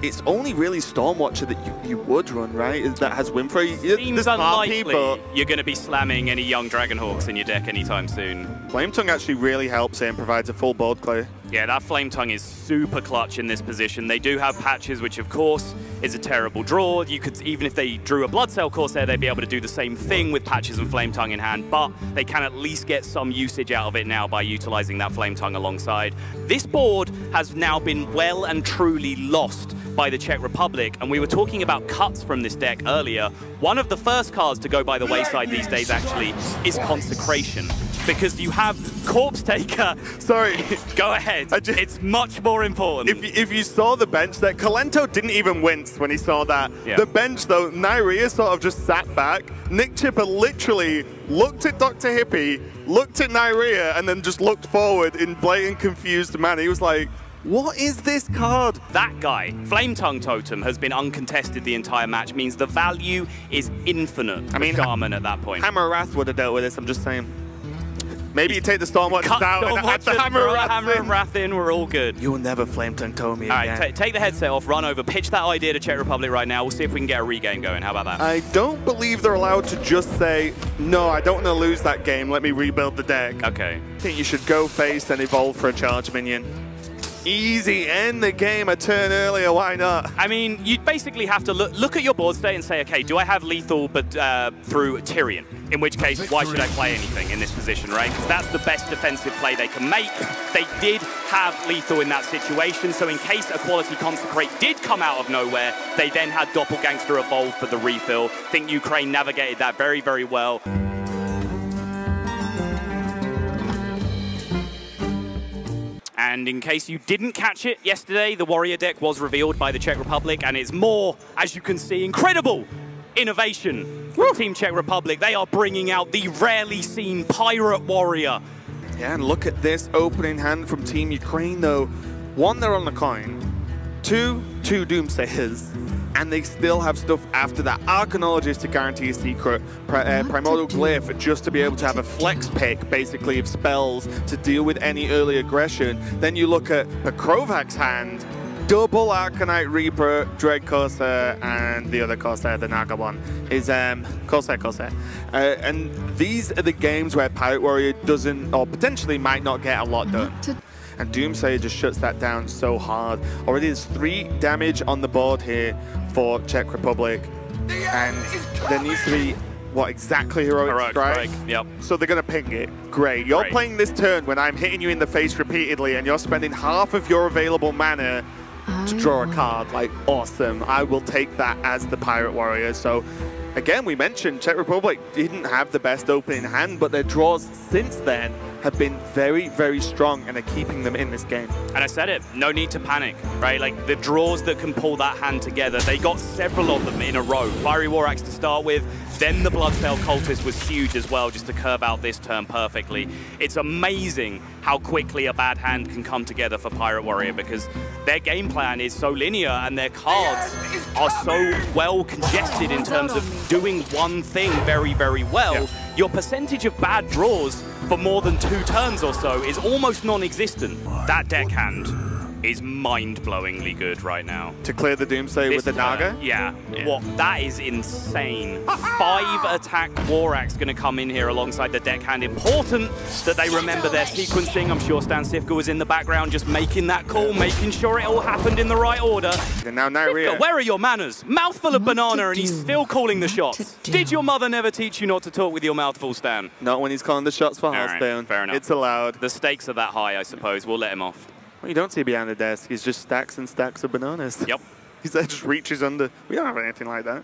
Speaker 9: it's only really Stormwatcher that you would run, right? That has Wind Fury.
Speaker 10: Seems unlikely but you're going to be slamming any young Dragonhawks in your deck anytime soon.
Speaker 9: Flame Tongue actually really helps it and provides a full board clear.
Speaker 10: Yeah, that Flame Tongue is super clutch in this position. They do have patches, which of course is a terrible draw. You could, even if they drew a Blood Cell Corsair, they'd be able to do the same thing with patches and Flame Tongue in hand, but they can at least get some usage out of it now by utilizing that Flame Tongue alongside. This board has now been well and truly lost by the Czech Republic, and we were talking about cuts from this deck earlier. One of the first cards to go by the wayside these days actually is Consecration, because you have Corpse Taker.
Speaker 9: Sorry.
Speaker 10: Go ahead. It's much more important.
Speaker 9: If you saw the bench there, Kalento didn't even wince when he saw that.
Speaker 10: Yeah.
Speaker 9: The bench though, Nyria sort of just sat back. Nick Chipper literally looked at Dr. Hippie, looked at Nyria, and then just looked forward in blatant confused manner. He was like, what is this card?
Speaker 10: That guy, Flame Tongue Totem, has been uncontested the entire match, means the value is infinite for Shaman at that point.
Speaker 9: Hammer Wrath would have dealt with this, I'm just saying. Maybe you take the Stormwatch down and add the Hammer
Speaker 10: and Wrath in, we're all good.
Speaker 9: You will never Flame Tongue Tome me again.
Speaker 10: All right, take the headset off, run over, pitch that idea to Czech Republic right now. We'll see if we can get a regame going. How about that?
Speaker 9: I don't believe they're allowed to just say, no, I don't want to lose that game, let me rebuild the deck.
Speaker 10: Okay.
Speaker 9: I think you should go face and evolve for a charge minion. Easy, end the game a turn earlier, why not?
Speaker 10: I mean, you basically have to look at your board state and say, okay, do I have lethal but through Tyrion? In which case, why should I play anything in this position, right? Because that's the best defensive play they can make. They did have lethal in that situation, so in case a quality Consecrate did come out of nowhere, they then had Doppelgangster evolve for the refill. I think Ukraine navigated that very, very well. And in case you didn't catch it yesterday, the Warrior deck was revealed by the Czech Republic, and it's more, as you can see, incredible innovation from Team Czech Republic. They are bringing out the rarely seen Pirate Warrior.
Speaker 9: Yeah, and look at this opening hand from Team Ukraine, though. One, they're on the coin. Two Doomsayers. And they still have stuff after that. Arcanologist to guarantee a secret, Primordial Glyph just to be able to have a flex pick, basically, of spells to deal with any early aggression. Then you look at Pekrovak's hand, double Arcanite Reaper, Dread Corsair, and the other Corsair, the Naga one, is Corsair. And these are the games where Pirate Warrior doesn't, or potentially might not get a lot done. And Doomsayer just shuts that down so hard. Already there's 3 damage on the board here for Czech Republic. And there needs to be, what, exactly Heroic Strike?
Speaker 10: Yep.
Speaker 9: So they're going to ping it. Great. You're playing this turn when I'm hitting you in the face repeatedly and you're spending half of your available mana to draw a card. Like, awesome. I will take that as the Pirate Warrior. So, again, we mentioned Czech Republic didn't have the best opening hand, but their draws since then have been very, very strong and are keeping them in this game.
Speaker 10: And I said it, no need to panic, right? Like, the draws that can pull that hand together, they got several of them in a row. Fiery War Axe to start with, then the Bloodspell Cultist was huge as well, just to curve out this turn perfectly. It's amazing how quickly a bad hand can come together for Pirate Warrior, because their game plan is so linear and their cards are so well congested in terms of doing one thing very, very well. Yeah. Your percentage of bad draws for more than 2 turns or so is almost non-existent. That deckhand is mind-blowingly good right now.
Speaker 9: To clear the Doomsday with the Naga?
Speaker 10: Yeah. What? That is insane. 5 attack War Axe going to come in here alongside the deckhand. Important that they remember their sequencing. I'm sure Stan Sivka was in the background just making that call, making sure it all happened in the right order.
Speaker 9: And now Nyria.
Speaker 10: Where are your manners? Mouthful of banana and he's still calling the shots. Did your mother never teach you not to talk with your mouth full, Stan?
Speaker 9: Not when he's calling the shots for Hearthstone.
Speaker 10: Fair enough.
Speaker 9: It's allowed.
Speaker 10: The stakes are that high, I suppose. We'll let him off.
Speaker 9: Well, you don't see behind the desk. He's just stacks and stacks of bananas.
Speaker 10: Yep.
Speaker 9: He's there, just reaches under. We don't have anything like that.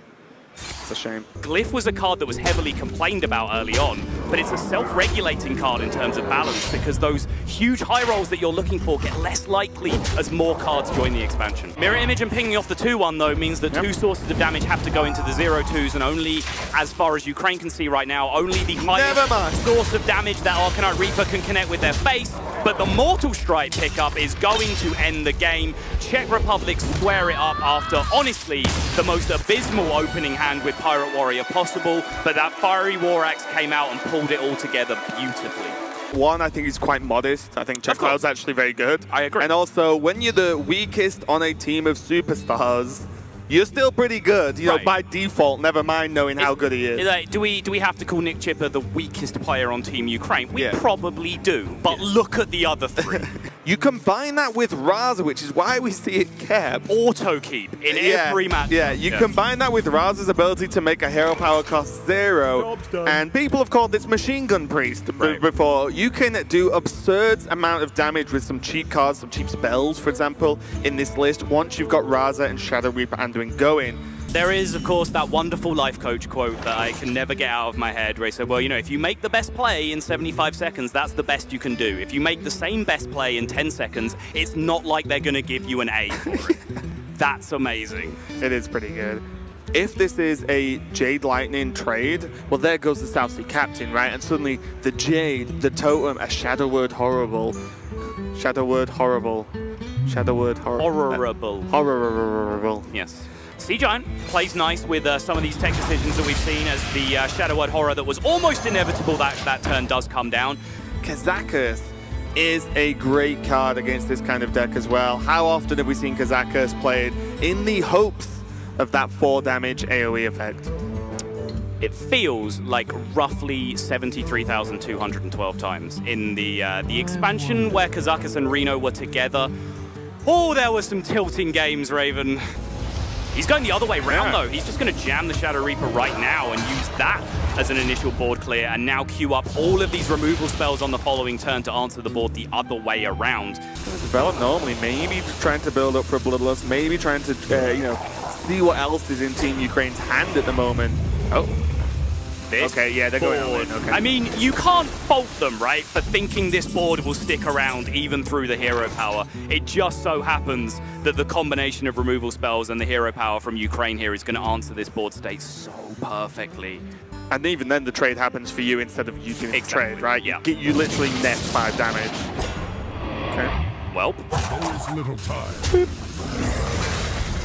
Speaker 9: It's a shame.
Speaker 10: Glyph was a card that was heavily complained about early on, but it's a self-regulating card in terms of balance, because those huge high rolls that you're looking for get less likely as more cards join the expansion. Mirror Image and pinging off the 2-1, though, means that 2 sources of damage have to go into the 0-2s, and only, as far as Ukraine can see right now, only the highest source of damage that Arcanite Reaper can connect with their face. But the Mortal Strike pickup is going to end the game. Czech Republic square it up after, honestly, the most abysmal opening hand with Pirate Warrior possible, but that Fiery War Axe came out and pulled it all together beautifully.
Speaker 9: One, I think he's quite modest. I think Czech Cloud's actually very good.
Speaker 10: I agree.
Speaker 9: And also, when you're the weakest on a team of superstars, you're still pretty good, you know, by default, never mind knowing how good he is.
Speaker 10: Do we have to call Nick Chipper the weakest player on Team Ukraine? We probably do, but look at the other 3.
Speaker 9: You combine that with Raza, which is why we see it kept.
Speaker 10: Auto keep in every match.
Speaker 9: Yeah, you combine that with Raza's ability to make a hero power cost 0, and people have called this Machine Gun Priest before. You can do absurd amount of damage with some cheap cards, some cheap spells, for example, in this list, once you've got Raza and Shadow Reaper Anduin going.
Speaker 10: There is, of course, that wonderful life coach quote that I can never get out of my head, where he said, well, you know, if you make the best play in 75 seconds, that's the best you can do. If you make the same best play in 10 seconds, it's not like they're going to give you an A for it. That's amazing.
Speaker 9: It is pretty good. If this is a Jade Lightning trade, well, there goes the South Sea Captain, right? And suddenly the Jade, the Totem, a Shadow Word Horrible. Shadow Word Horrible. Shadow Word
Speaker 10: Horrible.
Speaker 9: Horrible.
Speaker 10: Yes. Sea Giant plays nice with some of these tech decisions that we've seen as the Shadow Word Horror that was almost inevitable that turn does come down.
Speaker 9: Kazakus is a great card against this kind of deck as well. How often have we seen Kazakus played in the hopes of that 4 damage AoE effect?
Speaker 10: It feels like roughly 73,212 times. In the expansion where Kazakus and Reno were together, oh, there were some tilting games, Raven. He's going the other way around, though. He's just going to jam the Shadow Reaper right now and use that as an initial board clear, and now queue up all of these removal spells on the following turn to answer the board the other way around.
Speaker 9: Develop normally, maybe trying to build up for a Bloodlust, maybe trying to, you know, see what else is in Team Ukraine's hand at the moment. Oh. Okay, yeah, they're going all in. Okay.
Speaker 10: I mean, you can't fault them, right, for thinking this board will stick around even through the hero power. It just so happens that the combination of removal spells and the hero power from Ukraine here is going to answer this board state so perfectly.
Speaker 9: And even then, the trade happens for you instead of you doing the trade, right? Yeah. You literally net 5 damage. Okay.
Speaker 10: Well.
Speaker 1: There's little time.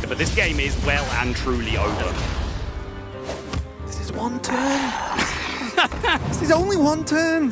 Speaker 10: But this game is well and truly over.
Speaker 9: This is 1 turn. This is only 1 turn.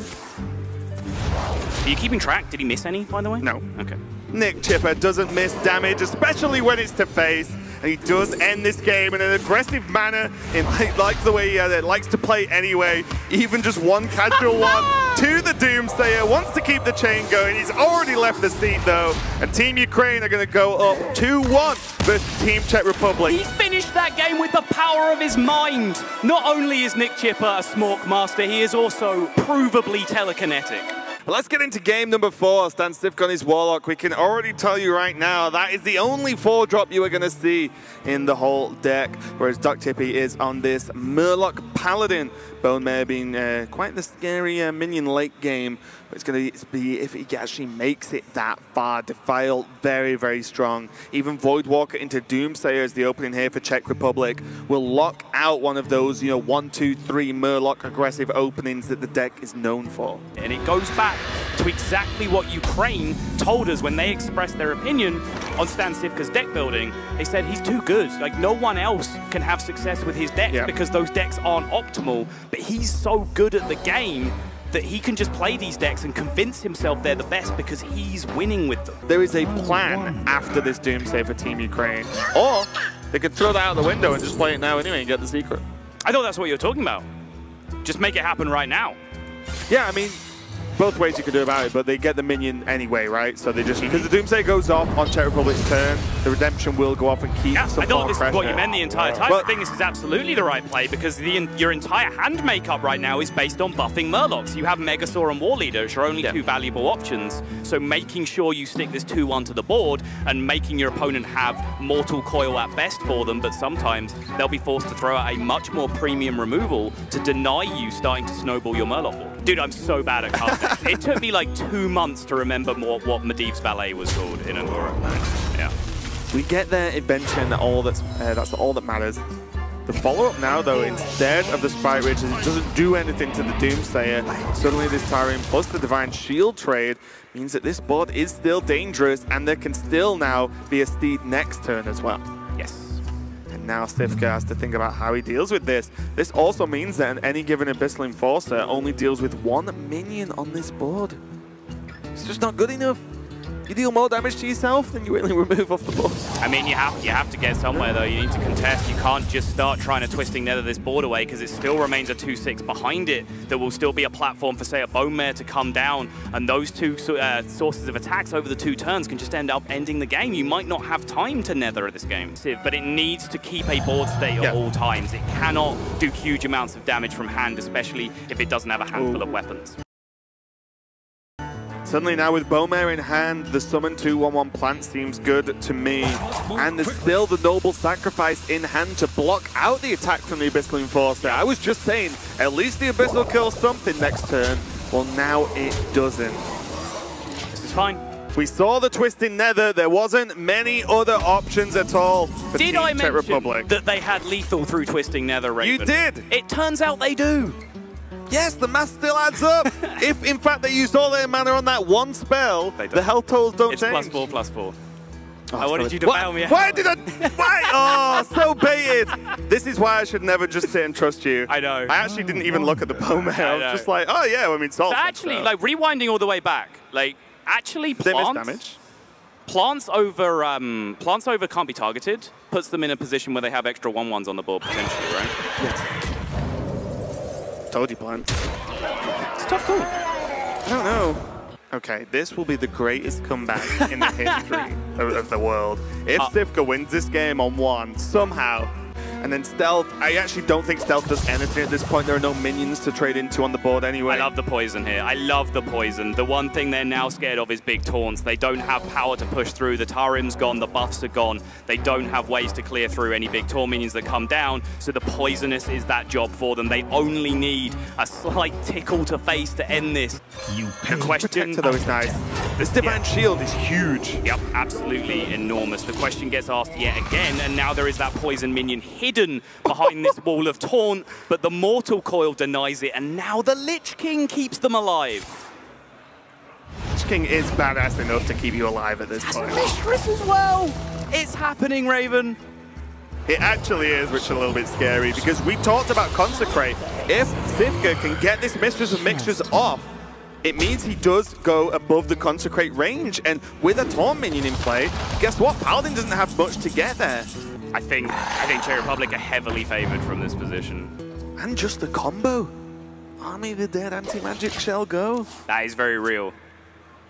Speaker 10: Are you keeping track? Did he miss any, by the way?
Speaker 9: No.
Speaker 10: Okay.
Speaker 9: Nick Chipper doesn't miss damage, especially when it's to face. And he does end this game in an aggressive manner. He likes the way he likes to play anyway. Even just one casual one to the Doomsayer. Wants to keep the chain going. He's already left the seat, though. And Team Ukraine are going to go up 2-1 versus Team Czech Republic.
Speaker 10: He finished that game with the power of his mind. Not only is Nick Chipper a Smork master, he is also provably telekinetic.
Speaker 9: Let's get into game number 4. Stan Stifk on his Warlock. We can already tell you right now that is the only 4-drop you are going to see in the whole deck, whereas Doc Tippy is on this Murloc Paladin. Bone Mare being quite the scary minion late game. But it's going to be if he actually makes it that far. Defile, very, very strong. Even Voidwalker into Doomsayer as the opening here for Czech Republic will lock out one of those, you know, 1, 2, 3 Murloc aggressive openings that the deck is known for.
Speaker 10: And it goes back to exactly what Ukraine told us when they expressed their opinion on Stan Sivka's deck building. They said he's too good. Like, no one else can have success with his decks because those decks aren't optimal. But he's so good at the game that he can just play these decks and convince himself they're the best because he's winning with them.
Speaker 9: There is a plan after this Doomsayer for Team Ukraine. Or they could throw that out the window and just play it now anyway and get the secret.
Speaker 10: I thought that's what you were talking about. Just make it happen right now.
Speaker 9: Yeah, I mean, both ways you could do about it, but they get the minion anyway, right? So they just, because the Doomsayer goes off on Czech Republic's turn, the Redemption will go off and keep some
Speaker 10: I thought this
Speaker 9: pressure.
Speaker 10: is what you meant the entire time. I think this is absolutely the right play because your entire hand makeup right now is based on buffing Murlocs. You have Megasaur and War Leader, which are only 2 valuable options. So making sure you stick this 2-1 to the board and making your opponent have Mortal Coil at best for them, but sometimes they'll be forced to throw out a much more premium removal to deny you starting to snowball your Murloc board. Dude, I'm so bad at card decks. It took me like 2 months to remember what Medivh's Valet was called in Andorra. Yeah.
Speaker 9: We get their invention, that's all that matters. The follow-up now, though, instead of the Sprite Ridge, it doesn't do anything to the Doomsayer. Suddenly this Tyrene plus the Divine Shield trade means that this board is still dangerous, and there can still now be a Steed next turn as well.
Speaker 10: Yes.
Speaker 9: Now Stifka has to think about how he deals with this. This also means that any given Abyssal Enforcer only deals with 1 minion on this board. It's just not good enough. You deal more damage to yourself than you really remove off the board.
Speaker 10: I mean, you have to get somewhere, though. You need to contest. You can't just start trying to Twisting Nether this board away, because it still remains a 2-6 behind it. There will still be a platform for, say, a Bone Mare to come down, and those two sources of attacks over the 2 turns can just end up ending the game. You might not have time to Nether at this game, but it needs to keep a board state at all times. It cannot do huge amounts of damage from hand, especially if it doesn't have a handful of weapons.
Speaker 9: Suddenly now with Bone Mare in hand, the summon 2/1/1 plant seems good to me. And there's still the Noble Sacrifice in hand to block out the attack from the Abyssal Enforcer. I was just saying, at least the Abyss will kill something next turn. Well, now it doesn't.
Speaker 10: This is fine.
Speaker 9: We saw the Twisting Nether. There wasn't many other options at all for
Speaker 10: Did
Speaker 9: Team
Speaker 10: I
Speaker 9: Czech
Speaker 10: mention
Speaker 9: Republic.
Speaker 10: that they had lethal through Twisting Nether, Raven?
Speaker 9: You did!
Speaker 10: It turns out they do.
Speaker 9: Yes, the math still adds up. If, in fact, they used all their mana on that one spell, the health totals don't change.
Speaker 10: It's +4/+4. I wanted you to bail me out.
Speaker 9: Why did I? Why? Oh, so baited. This is why I should never just sit and trust you.
Speaker 10: I know.
Speaker 9: I actually didn't even look at the Bone Mare. I was just like, oh yeah, I mean, salt.
Speaker 10: So actually, like rewinding all the way back, like actually
Speaker 9: They miss
Speaker 10: plants.
Speaker 9: damage.
Speaker 10: Plants over can't be targeted. Puts them in a position where they have extra 1/1s on the board potentially, right?
Speaker 9: Yes. Told you, plant.
Speaker 10: It's a tough call.
Speaker 9: I don't know. Okay, this will be the greatest comeback in the history of the world. If Sivka wins this game on 1, somehow, and then Stealth, I actually don't think Stealth does anything at this point. There are no minions to trade into on the board anyway.
Speaker 10: I love the poison here. I love the poison. The one thing they're now scared of is big taunts. They don't have power to push through. The Tarim's gone, the buffs are gone. They don't have ways to clear through any big taunt minions that come down, so the poisonous is that job for them. They only need a slight tickle to face to end this. The question...
Speaker 9: Protector, though, is nice. This Divine Shield is huge.
Speaker 10: Yep, absolutely enormous. The question gets asked yet again, and now there is that poison minion hidden behind this wall of taunt, but the Mortal Coil denies it, and now the Lich King keeps them alive.
Speaker 9: Lich King is badass enough to keep you alive at this point.
Speaker 10: Mistress as well! It's happening, Raven.
Speaker 9: It actually is, which is a little bit scary, because we talked about Consecrate. If Sivka can get this Mistress of Mixtures off, it means he does go above the Consecrate range, and with a Taunt minion in play, guess what? Paladin doesn't have much to get there.
Speaker 10: I think Czech Republic are heavily favored from this position.
Speaker 9: And just the combo. Army of the Dead, Anti-Magic Shell go.
Speaker 10: That is very real.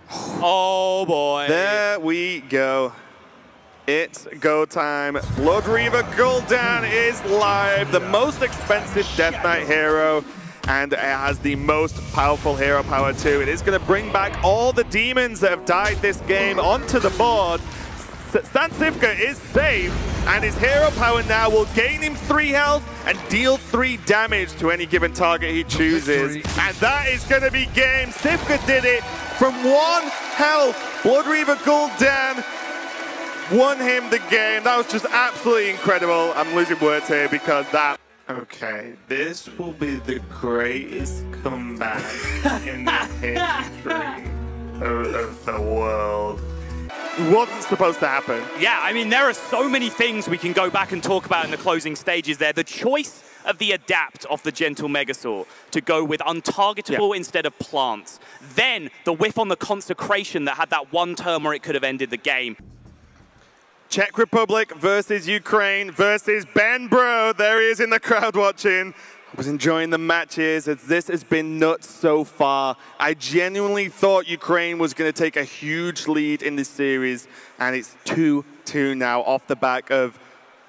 Speaker 10: Oh boy.
Speaker 9: There we go. It's go time. Blood Reaver Gul'dan is live, the most expensive Death Knight hero, and it has the most powerful hero power too. It is going to bring back all the demons that have died this game onto the board. Stan Sivka is safe, and his hero power now will gain him 3 health and deal 3 damage to any given target he chooses. And that is going to be game. Sivka did it from 1 health. Blood Reaver Gul'dan won him the game. That was just absolutely incredible. I'm losing words here because that... Okay, this will be the greatest comeback in the history of the world. Wasn't supposed to happen.
Speaker 10: Yeah, I mean, there are so many things we can go back and talk about in the closing stages there. The choice of the adapt of the Gentle Megasaur to go with untargetable instead of plants. Then the whiff on the Consecration that had that one turn where it could have ended the game.
Speaker 9: Czech Republic versus Ukraine versus Ben Bro. There he is in the crowd watching. I was enjoying the matches as this has been nuts so far. I genuinely thought Ukraine was going to take a huge lead in this series, and it's 2-2 now off the back of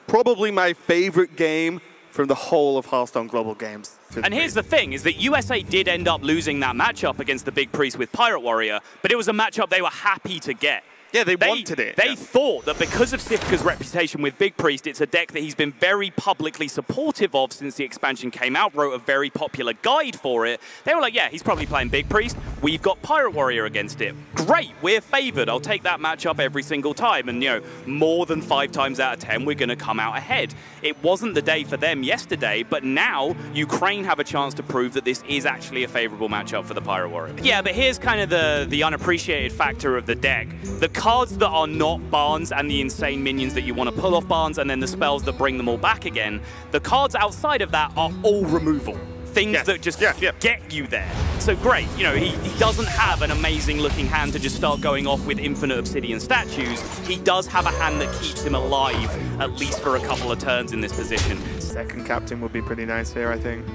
Speaker 9: probably my favorite game from the whole of Hearthstone Global Games.
Speaker 10: And here's the thing, is that USA did end up losing that matchup against the Big Priest with Pirate Warrior, but it was a matchup they were happy to get.
Speaker 9: Yeah, they wanted it.
Speaker 10: They thought that because of Sivka's reputation with Big Priest, it's a deck that he's been very publicly supportive of since the expansion came out, wrote a very popular guide for it. They were like, yeah, he's probably playing Big Priest. We've got Pirate Warrior against it. Great, we're favored. I'll take that matchup every single time. And, you know, more than 5 times out of 10, we're going to come out ahead. It wasn't the day for them yesterday, but now Ukraine have a chance to prove that this is actually a favorable matchup for the Pirate Warrior. Yeah, but here's kind of the unappreciated factor of the deck. The cards that are not Barnes and the insane minions that you want to pull off Barnes, and then the spells that bring them all back again, the cards outside of that are all removal. Things that just get you there. So great, you know, he doesn't have an amazing looking hand to just start going off with infinite obsidian statues. He does have a hand that keeps him alive, at least for a couple of turns in this position.
Speaker 9: Second captain would be pretty nice here, I think.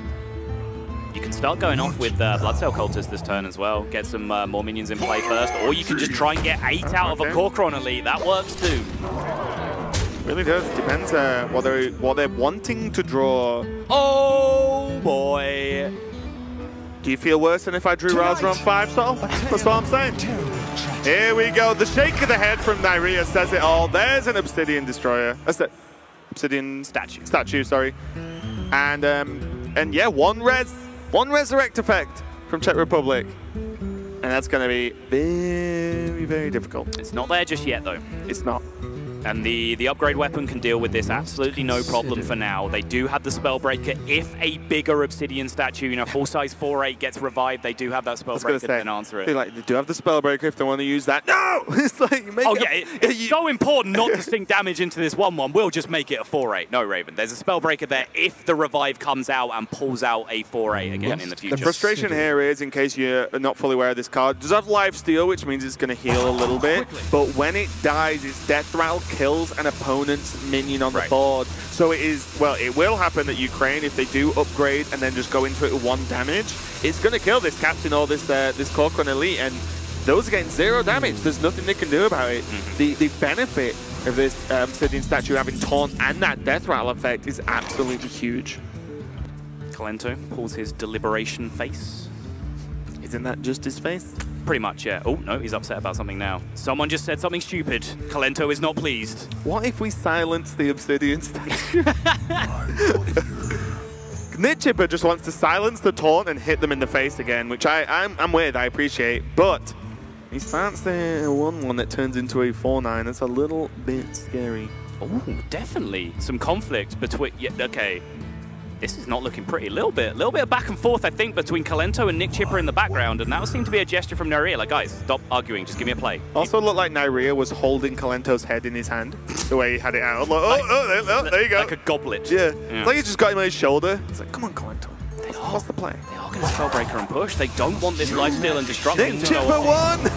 Speaker 10: You can start going off with Blood Cell Cultist this turn as well. Get some more minions in play first, or you can just try and get 8 out of a Corcoran Elite. That works too.
Speaker 9: Really does. Depends what they're wanting to draw.
Speaker 10: Oh boy.
Speaker 9: Do you feel worse than if I drew Raza on 5, Sol? That's what I'm saying. Here we go. The shake of the head from Nyria says it all. There's an Obsidian Destroyer. That's it. Obsidian statue, sorry. And yeah, one resurrect effect from Czech Republic. And that's going to be very, very difficult.
Speaker 10: It's not there just yet, though.
Speaker 9: It's not.
Speaker 10: And the upgrade weapon can deal with this absolutely no problem for now. They do have the Spellbreaker. If a bigger Obsidian statue, you know, full-size 4/8 gets revived, they do have that Spellbreaker to then answer it.
Speaker 9: They do have the Spellbreaker if they want to use that. No! It's like, you make
Speaker 10: it's so important not to sink damage into this 1/1. We'll just make it a 4/8. No, Raven. There's a Spellbreaker there if the revive comes out and pulls out a 4/8 again in the future.
Speaker 9: The frustration here is, in case you're not fully aware of this card, it does have life steal, which means it's going to heal a little bit. But when it dies, its death rattle kills an opponent's minion on the board. So it is, well, it will happen that Ukraine, if they do upgrade and then just go into it with 1 damage, it's going to kill this captain or this Corcoran Elite, and those are getting 0 damage. There's nothing they can do about it. The benefit of this Obsidian statue having taunt and that death rattle effect is absolutely huge.
Speaker 10: Kalento pulls his deliberation face.
Speaker 9: Isn't that just his face?
Speaker 10: Pretty much, yeah. Oh, no, he's upset about something now. Someone just said something stupid. Kalento is not pleased.
Speaker 9: What if we silence the Obsidian statue? Nitchipper just wants to silence the taunt and hit them in the face again, which I'm with, I appreciate. But he starts the 1/1 that turns into a 4/9. That's a little bit scary.
Speaker 10: Oh, definitely. Some conflict between... Yeah, okay. This is not looking pretty. A little bit of back and forth, I think, between Kalento and Nick Chipper in the background, and that would seem to be a gesture from Nyria. Like, guys, stop arguing. Just give me a play.
Speaker 9: Also looked like Nyria was holding Kalento's head in his hand, the way he had it out. Like, there you go.
Speaker 10: Like a goblet.
Speaker 9: Yeah. It's like he just got him on his shoulder. It's like, come on, Kalento. What's the play?
Speaker 10: They are going to Spellbreaker and push. They don't want this lifesteal and destruction
Speaker 9: Nick
Speaker 10: to go
Speaker 9: Chipper
Speaker 10: on.
Speaker 9: won!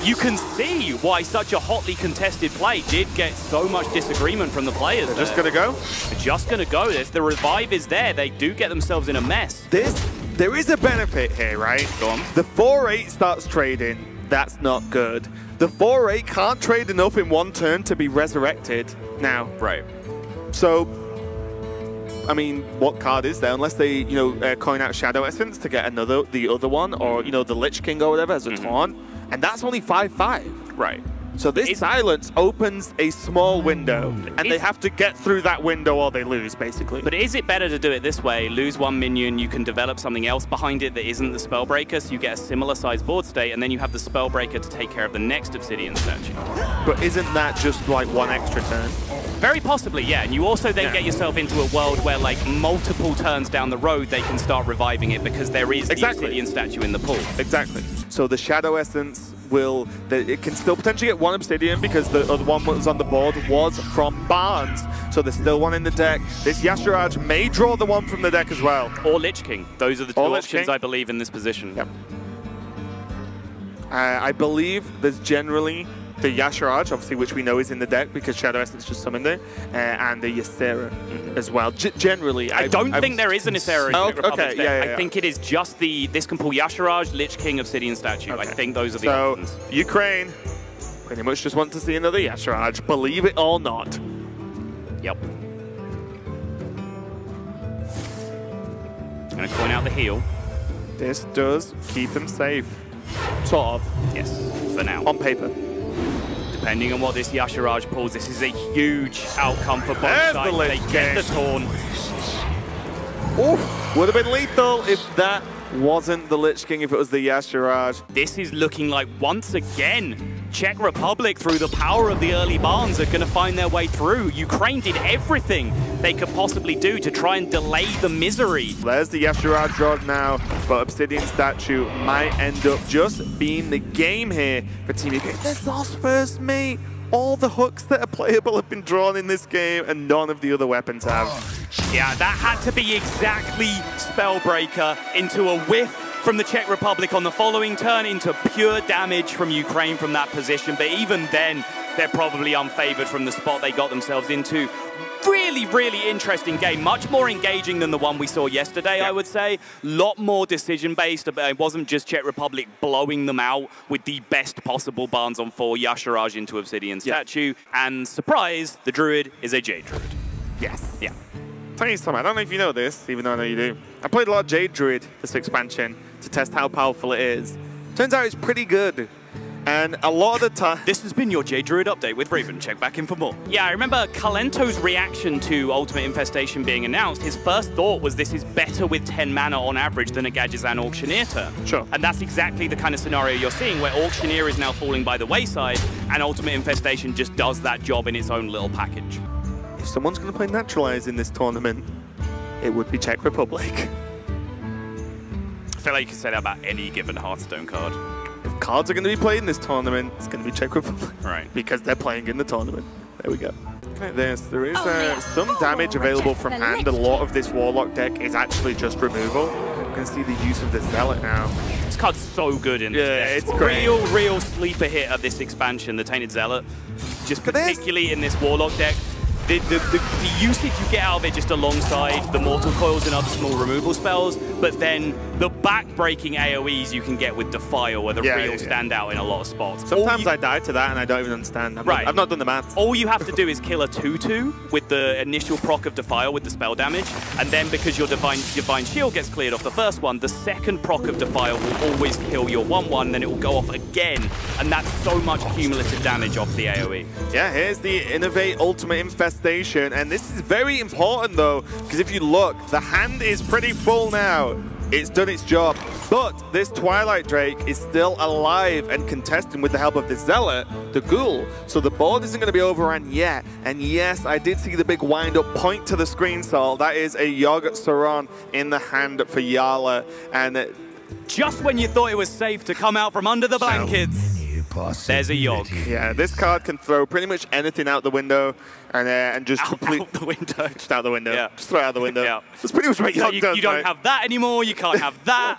Speaker 10: You can see why such a hotly contested play did get so much disagreement from the players.
Speaker 9: They're just going to go?
Speaker 10: They're just going to go. The revive is there. They do get themselves in a mess.
Speaker 9: There is a benefit here, right?
Speaker 10: Go on.
Speaker 9: The 4/8 starts trading. That's not good. The 4/8 can't trade enough in 1 turn to be resurrected now.
Speaker 10: Right.
Speaker 9: So, I mean, what card is there? Unless they, you know, coin out Shadow Essence to get the other one, or, you know, the Lich King or whatever as a taunt. And that's only 5/5.
Speaker 10: Right.
Speaker 9: So this silence opens a small window, and they have to get through that window or they lose, basically.
Speaker 10: But is it better to do it this way? Lose 1 minion, you can develop something else behind it that isn't the Spellbreaker, so you get a similar size board state, and then you have the Spellbreaker to take care of the next Obsidian statue.
Speaker 9: But isn't that just like 1 extra turn?
Speaker 10: Very possibly, yeah. And you also then get yourself into a world where, like, multiple turns down the road, they can start reviving it because there is the Obsidian statue in the pool.
Speaker 9: Exactly. So the Shadow Essence it can still potentially get 1 Obsidian because the other one that was on the board was from Barnes. So there's still 1 in the deck. This Yasharaj may draw the 1 from the deck as well.
Speaker 10: Or Lich King. Those are the 2 options, I believe, in this position.
Speaker 9: Yep. I believe there's generally the Yasharaj, obviously, which we know is in the deck because Shadow Essence just summoned it, and the Ysera as well. Generally,
Speaker 10: I don't think there is an Ysera in Czech Republic's deck.
Speaker 9: I
Speaker 10: think it is just this can pull Yasharaj, Lich King, Obsidian Statue. I think those are the options.
Speaker 9: Ukraine pretty much just want to see another Yasharaj, believe it or not.
Speaker 10: Yep. Gonna coin out the heal.
Speaker 9: This does keep them safe. Sort of.
Speaker 10: Yes, for now.
Speaker 9: On paper.
Speaker 10: Depending on what this Yasharaj pulls, this is a huge outcome for both sides. They get the taunt.
Speaker 9: Would have been lethal if that wasn't the Lich King, if it was the Yasharaj.
Speaker 10: This is looking like, once again, Czech Republic, through the power of the early Barnes, are going to find their way through. Ukraine did everything they could possibly do to try and delay the misery.
Speaker 9: There's the Yasharaj draw now, but Obsidian Statue might end up just being the game here for Team UK. There's lost first, mate. All the hooks that are playable have been drawn in this game, and none of the other weapons have.
Speaker 10: Yeah, that had to be exactly Spellbreaker into a whiff from the Czech Republic on the following turn into pure damage from Ukraine from that position. But even then, they're probably unfavored from the spot they got themselves into. Really, really interesting game. Much more engaging than the one we saw yesterday, I would say. Lot more decision-based. It wasn't just Czech Republic blowing them out with the best possible Barnes on 4 Yasharaj into Obsidian Statue. And surprise, the Druid is a Jade Druid.
Speaker 9: Yes.
Speaker 10: Yeah.
Speaker 9: Tell you something, I don't know if you know this, even though I know you do. I played a lot of Jade Druid this expansion to test how powerful it is. Turns out it's pretty good. And a lot of the time...
Speaker 10: This has been your Jade Druid update with Raven. Check back in for more. Yeah, I remember Kalento's reaction to Ultimate Infestation being announced. His first thought was this is better with 10 mana on average than a Gadgetzan Auctioneer turn.
Speaker 9: Sure.
Speaker 10: And that's exactly the kind of scenario you're seeing, where Auctioneer is now falling by the wayside, and Ultimate Infestation just does that job in its own little package.
Speaker 9: If someone's going to play Naturalize in this tournament, it would be Czech Republic.
Speaker 10: I feel like you could say that about any given Hearthstone card.
Speaker 9: If cards are going to be played in this tournament, it's going to be Czech Republic.
Speaker 10: Right.
Speaker 9: Because they're playing in the tournament. There we go. Look at this. There is some damage available from hand. A lot of this Warlock deck is actually just removal. We're going to see the use of the Zealot now.
Speaker 10: This card's so good in this deck.
Speaker 9: It's great.
Speaker 10: Real sleeper hit of this expansion, the Tainted Zealot. Just particularly in this Warlock deck. The usage you get out of it just alongside the Mortal Coils and other small removal spells, but then the back-breaking AoEs you can get with Defile are the real standout in a lot of spots.
Speaker 9: Sometimes I die to that and I don't even understand. I've not done the maths.
Speaker 10: All you have to do is kill a 2/2 with the initial proc of Defile with the spell damage, and then because your Divine Shield gets cleared off the first one, the second proc of Defile will always kill your 1/1, then it will go off again, and that's so much cumulative damage off the AoE.
Speaker 9: Yeah, here's the Innovate Ultimate Infestation, and this is very important though, because if you look, the hand is pretty full now. It's done its job, but this Twilight Drake is still alive and contesting with the help of the Zealot, the Ghoul, so the board isn't going to be overrun yet. And yes, I did see the big wind-up point to the screen, Sol. That is a Yogg Saron in the hand for Yala, and
Speaker 10: just when you thought it was safe to come out from under the blankets, there's a Yogg.
Speaker 9: Yeah, this card can throw pretty much anything out the window and just
Speaker 10: out the window.
Speaker 9: Just out the window.
Speaker 10: Yeah.
Speaker 9: Just throw it out the window.
Speaker 10: Yeah.
Speaker 9: That's pretty much what Yogg does.
Speaker 10: You don't have that anymore. You can't have that.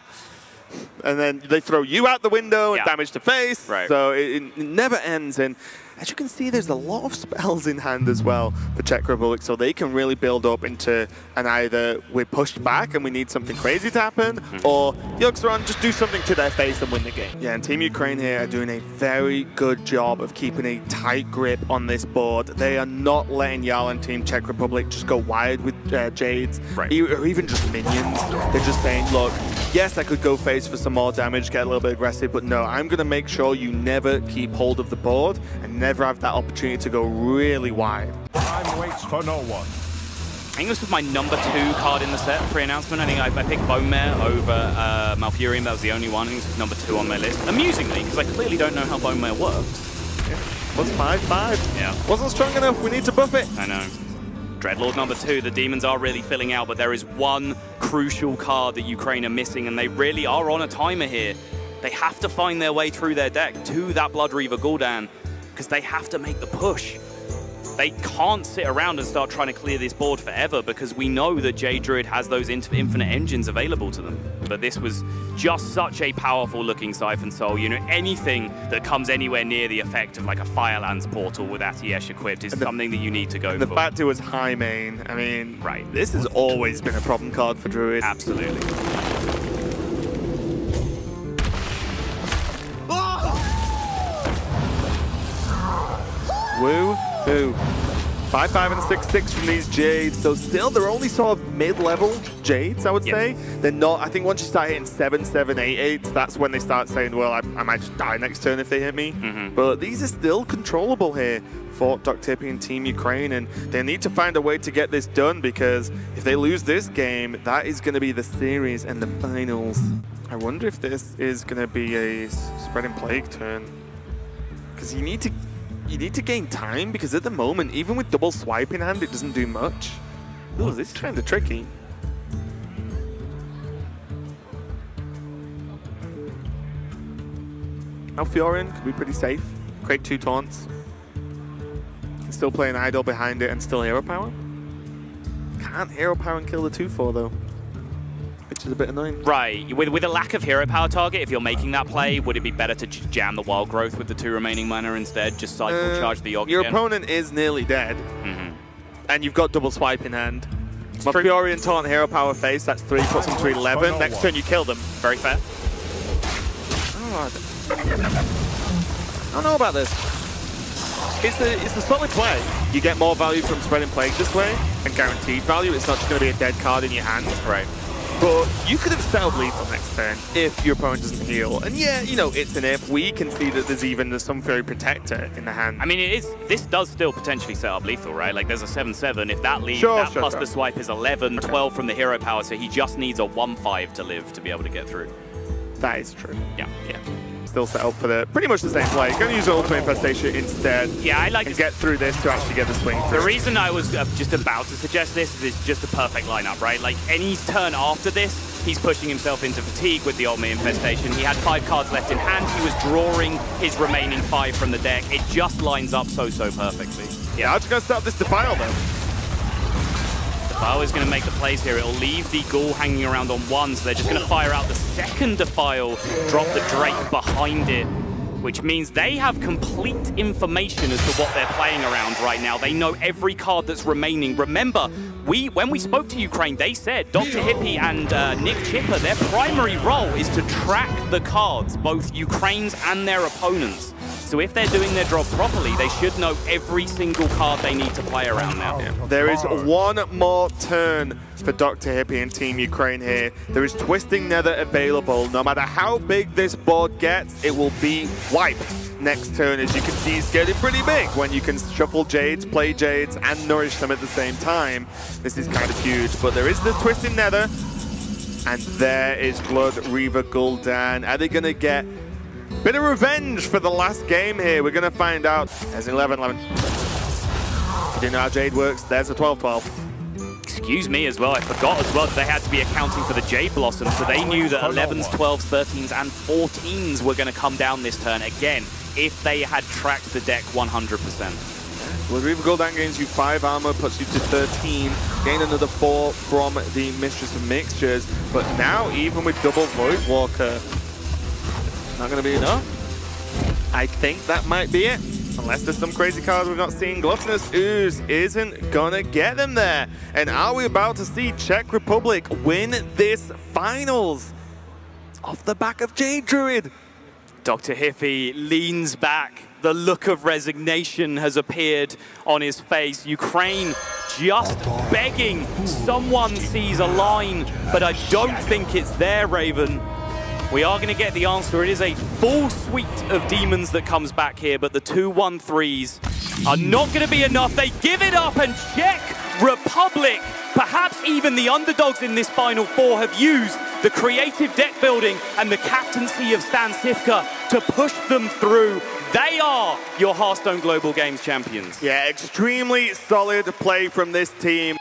Speaker 9: And then they throw you out the window and damage to face.
Speaker 10: Right.
Speaker 9: So it never ends. And as you can see, there's a lot of spells in hand as well for Czech Republic, so they can really build up into an either we're pushed back and we need something crazy to happen, or Yogg Saron just do something to their face and win the game. Yeah, and Team Ukraine here are doing a very good job of keeping a tight grip on this board. They are not letting Yala and Team Czech Republic just go wide with Jades, or even just minions. They're just saying, look, yes, I could go face for some more damage, get a little bit aggressive, but no, I'm going to make sure you never keep hold of the board and never have that opportunity to go really wide.
Speaker 1: Time waits for no one.
Speaker 10: I think this was my number 2 card in the set pre-announcement. I think I picked Bone Mare over Malfurion. That was the only one. I think this was number 2 on my list. Amusingly, because I clearly don't know how Bone Mare works.
Speaker 9: Yeah. Was 5/5.
Speaker 10: Yeah.
Speaker 9: Wasn't strong enough. We need to buff it.
Speaker 10: I know. Dreadlord number 2, the demons are really filling out, but there is one crucial card that Ukraine are missing, and they really are on a timer here. They have to find their way through their deck to that Blood Reaver Gul'dan, because they have to make the push. They can't sit around and start trying to clear this board forever, because we know that Jade Druid has those infinite engines available to them. But this was just such a powerful looking Siphon Soul. You know, anything that comes anywhere near the effect of like a Firelands portal with Atiesh equipped is something that you need to go for.
Speaker 9: The fact it was high main, I mean, this has always been a problem card for Druid.
Speaker 10: Absolutely.
Speaker 9: Woo-hoo. 5/5 and 6/6 from these Jades, so still they're only sort of mid-level Jades, I would say. They're not, I think once you start hitting 7, 7, 8, 8, that's when they start saying, well, I might just die next turn if they hit me. But these are still controllable here for Doctipi and Team Ukraine, and they need to find a way to get this done, because if they lose this game, that is going to be the series and the finals. I wonder if this is going to be a Spreading Plague turn, because you need to gain time, because at the moment, even with double swipe in hand, it doesn't do much. Ooh, this is kind of tricky. Malfurion could be pretty safe. Create 2 taunts. Can still play an idol behind it and still hero power. Can't hero power and kill the 2/4 though. which is a bit annoying.
Speaker 10: Right. With a lack of hero power target, if you're making that play, would it be better to jam the wild growth with the 2 remaining mana instead? Just cycle charge the oxygen?
Speaker 9: Your opponent is nearly dead, and you've got double swipe in hand. My Fury and Taunt hero power face, that's 3, puts them to 11. Next turn you kill them.
Speaker 10: Very fair.
Speaker 6: I don't know about this.
Speaker 9: It's the solid play. You get more value from spreading plague this way, and guaranteed value. It's not just going to be a dead card in your hand.
Speaker 10: Right.
Speaker 9: But you could have settled lethal next turn if your opponent doesn't heal. And yeah, you know, it's an if. We can see that there's some Fury Protector in the hand.
Speaker 10: I mean, this does still potentially set up lethal, right? Like, there's a 7/7. If that leaves, plus the swipe is 11, 12 from the hero power, so he just needs a 1/5 to live to be able to get through.
Speaker 9: That is true.
Speaker 10: Yeah.
Speaker 9: Still set up for pretty much the same play. Going to use Ultimate Infestation instead.
Speaker 10: Yeah, I like
Speaker 9: and get through this to actually get the swing through.
Speaker 10: The reason I was just about to suggest this is it's just a perfect lineup, right? Like, any turn after this, he's pushing himself into fatigue with the Ultimate Infestation. He had 5 cards left in hand. He was drawing his remaining 5 from the deck. It just lines up so perfectly.
Speaker 9: Yeah, I'm just going to start this Defile, though.
Speaker 10: Defile is going to make the plays here. It'll leave the Ghoul hanging around on 1, so they're just going to fire out the second Defile, drop the Drake behind it, which means they have complete information as to what they're playing around right now. They know every card that's remaining. Remember, when we spoke to Ukraine, they said Dr. Hippie and Nick Chipper, their primary role is to track the cards, both Ukraine's and their opponents. So if they're doing their job properly, they should know every single card they need to play around now.
Speaker 9: Yeah. There is one more turn for Dr. Hippie and Team Ukraine here. There is Twisting Nether available. No matter how big this board gets, it will be wiped next turn. As you can see, it's getting pretty big when you can shuffle Jades, play Jades, and nourish them at the same time. This is kind of huge, but there is the Twisting Nether, and there is Blood Reaver Gul'dan. Are they going to get bit of revenge for the last game here? We're going to find out. There's an 11-11. If you didn't know how Jade works, there's a 12-12.
Speaker 10: Excuse me as well, I forgot as well that they had to be accounting for the Jade Blossom, so they knew that 11s, 12s, 13s, and 14s were going to come down this turn again if they had tracked the deck 100%.
Speaker 9: Well, Reaver Gul'dan gains you 5 armor, puts you to 13, gain another 4 from the Mistress of Mixtures, but now even with double Voidwalker, not going to be enough. I think that might be it. Unless there's some crazy cards we've not seen. Gluttonous Ooze isn't going to get them there. And are we about to see Czech Republic win this finals off the back of Jade Druid?
Speaker 10: Dr. Hippie leans back. The look of resignation has appeared on his face. Ukraine just begging someone sees a line, but I don't think it's there, Raven. We are going to get the answer. It is a full suite of demons that comes back here, but the 2/1/3s are not going to be enough. They give it up, and Czech Republic, perhaps even the underdogs in this Final Four, have used the creative deck building and the captaincy of Stan Sivka to push them through. They are your Hearthstone Global Games champions.
Speaker 9: Yeah, extremely solid play from this team.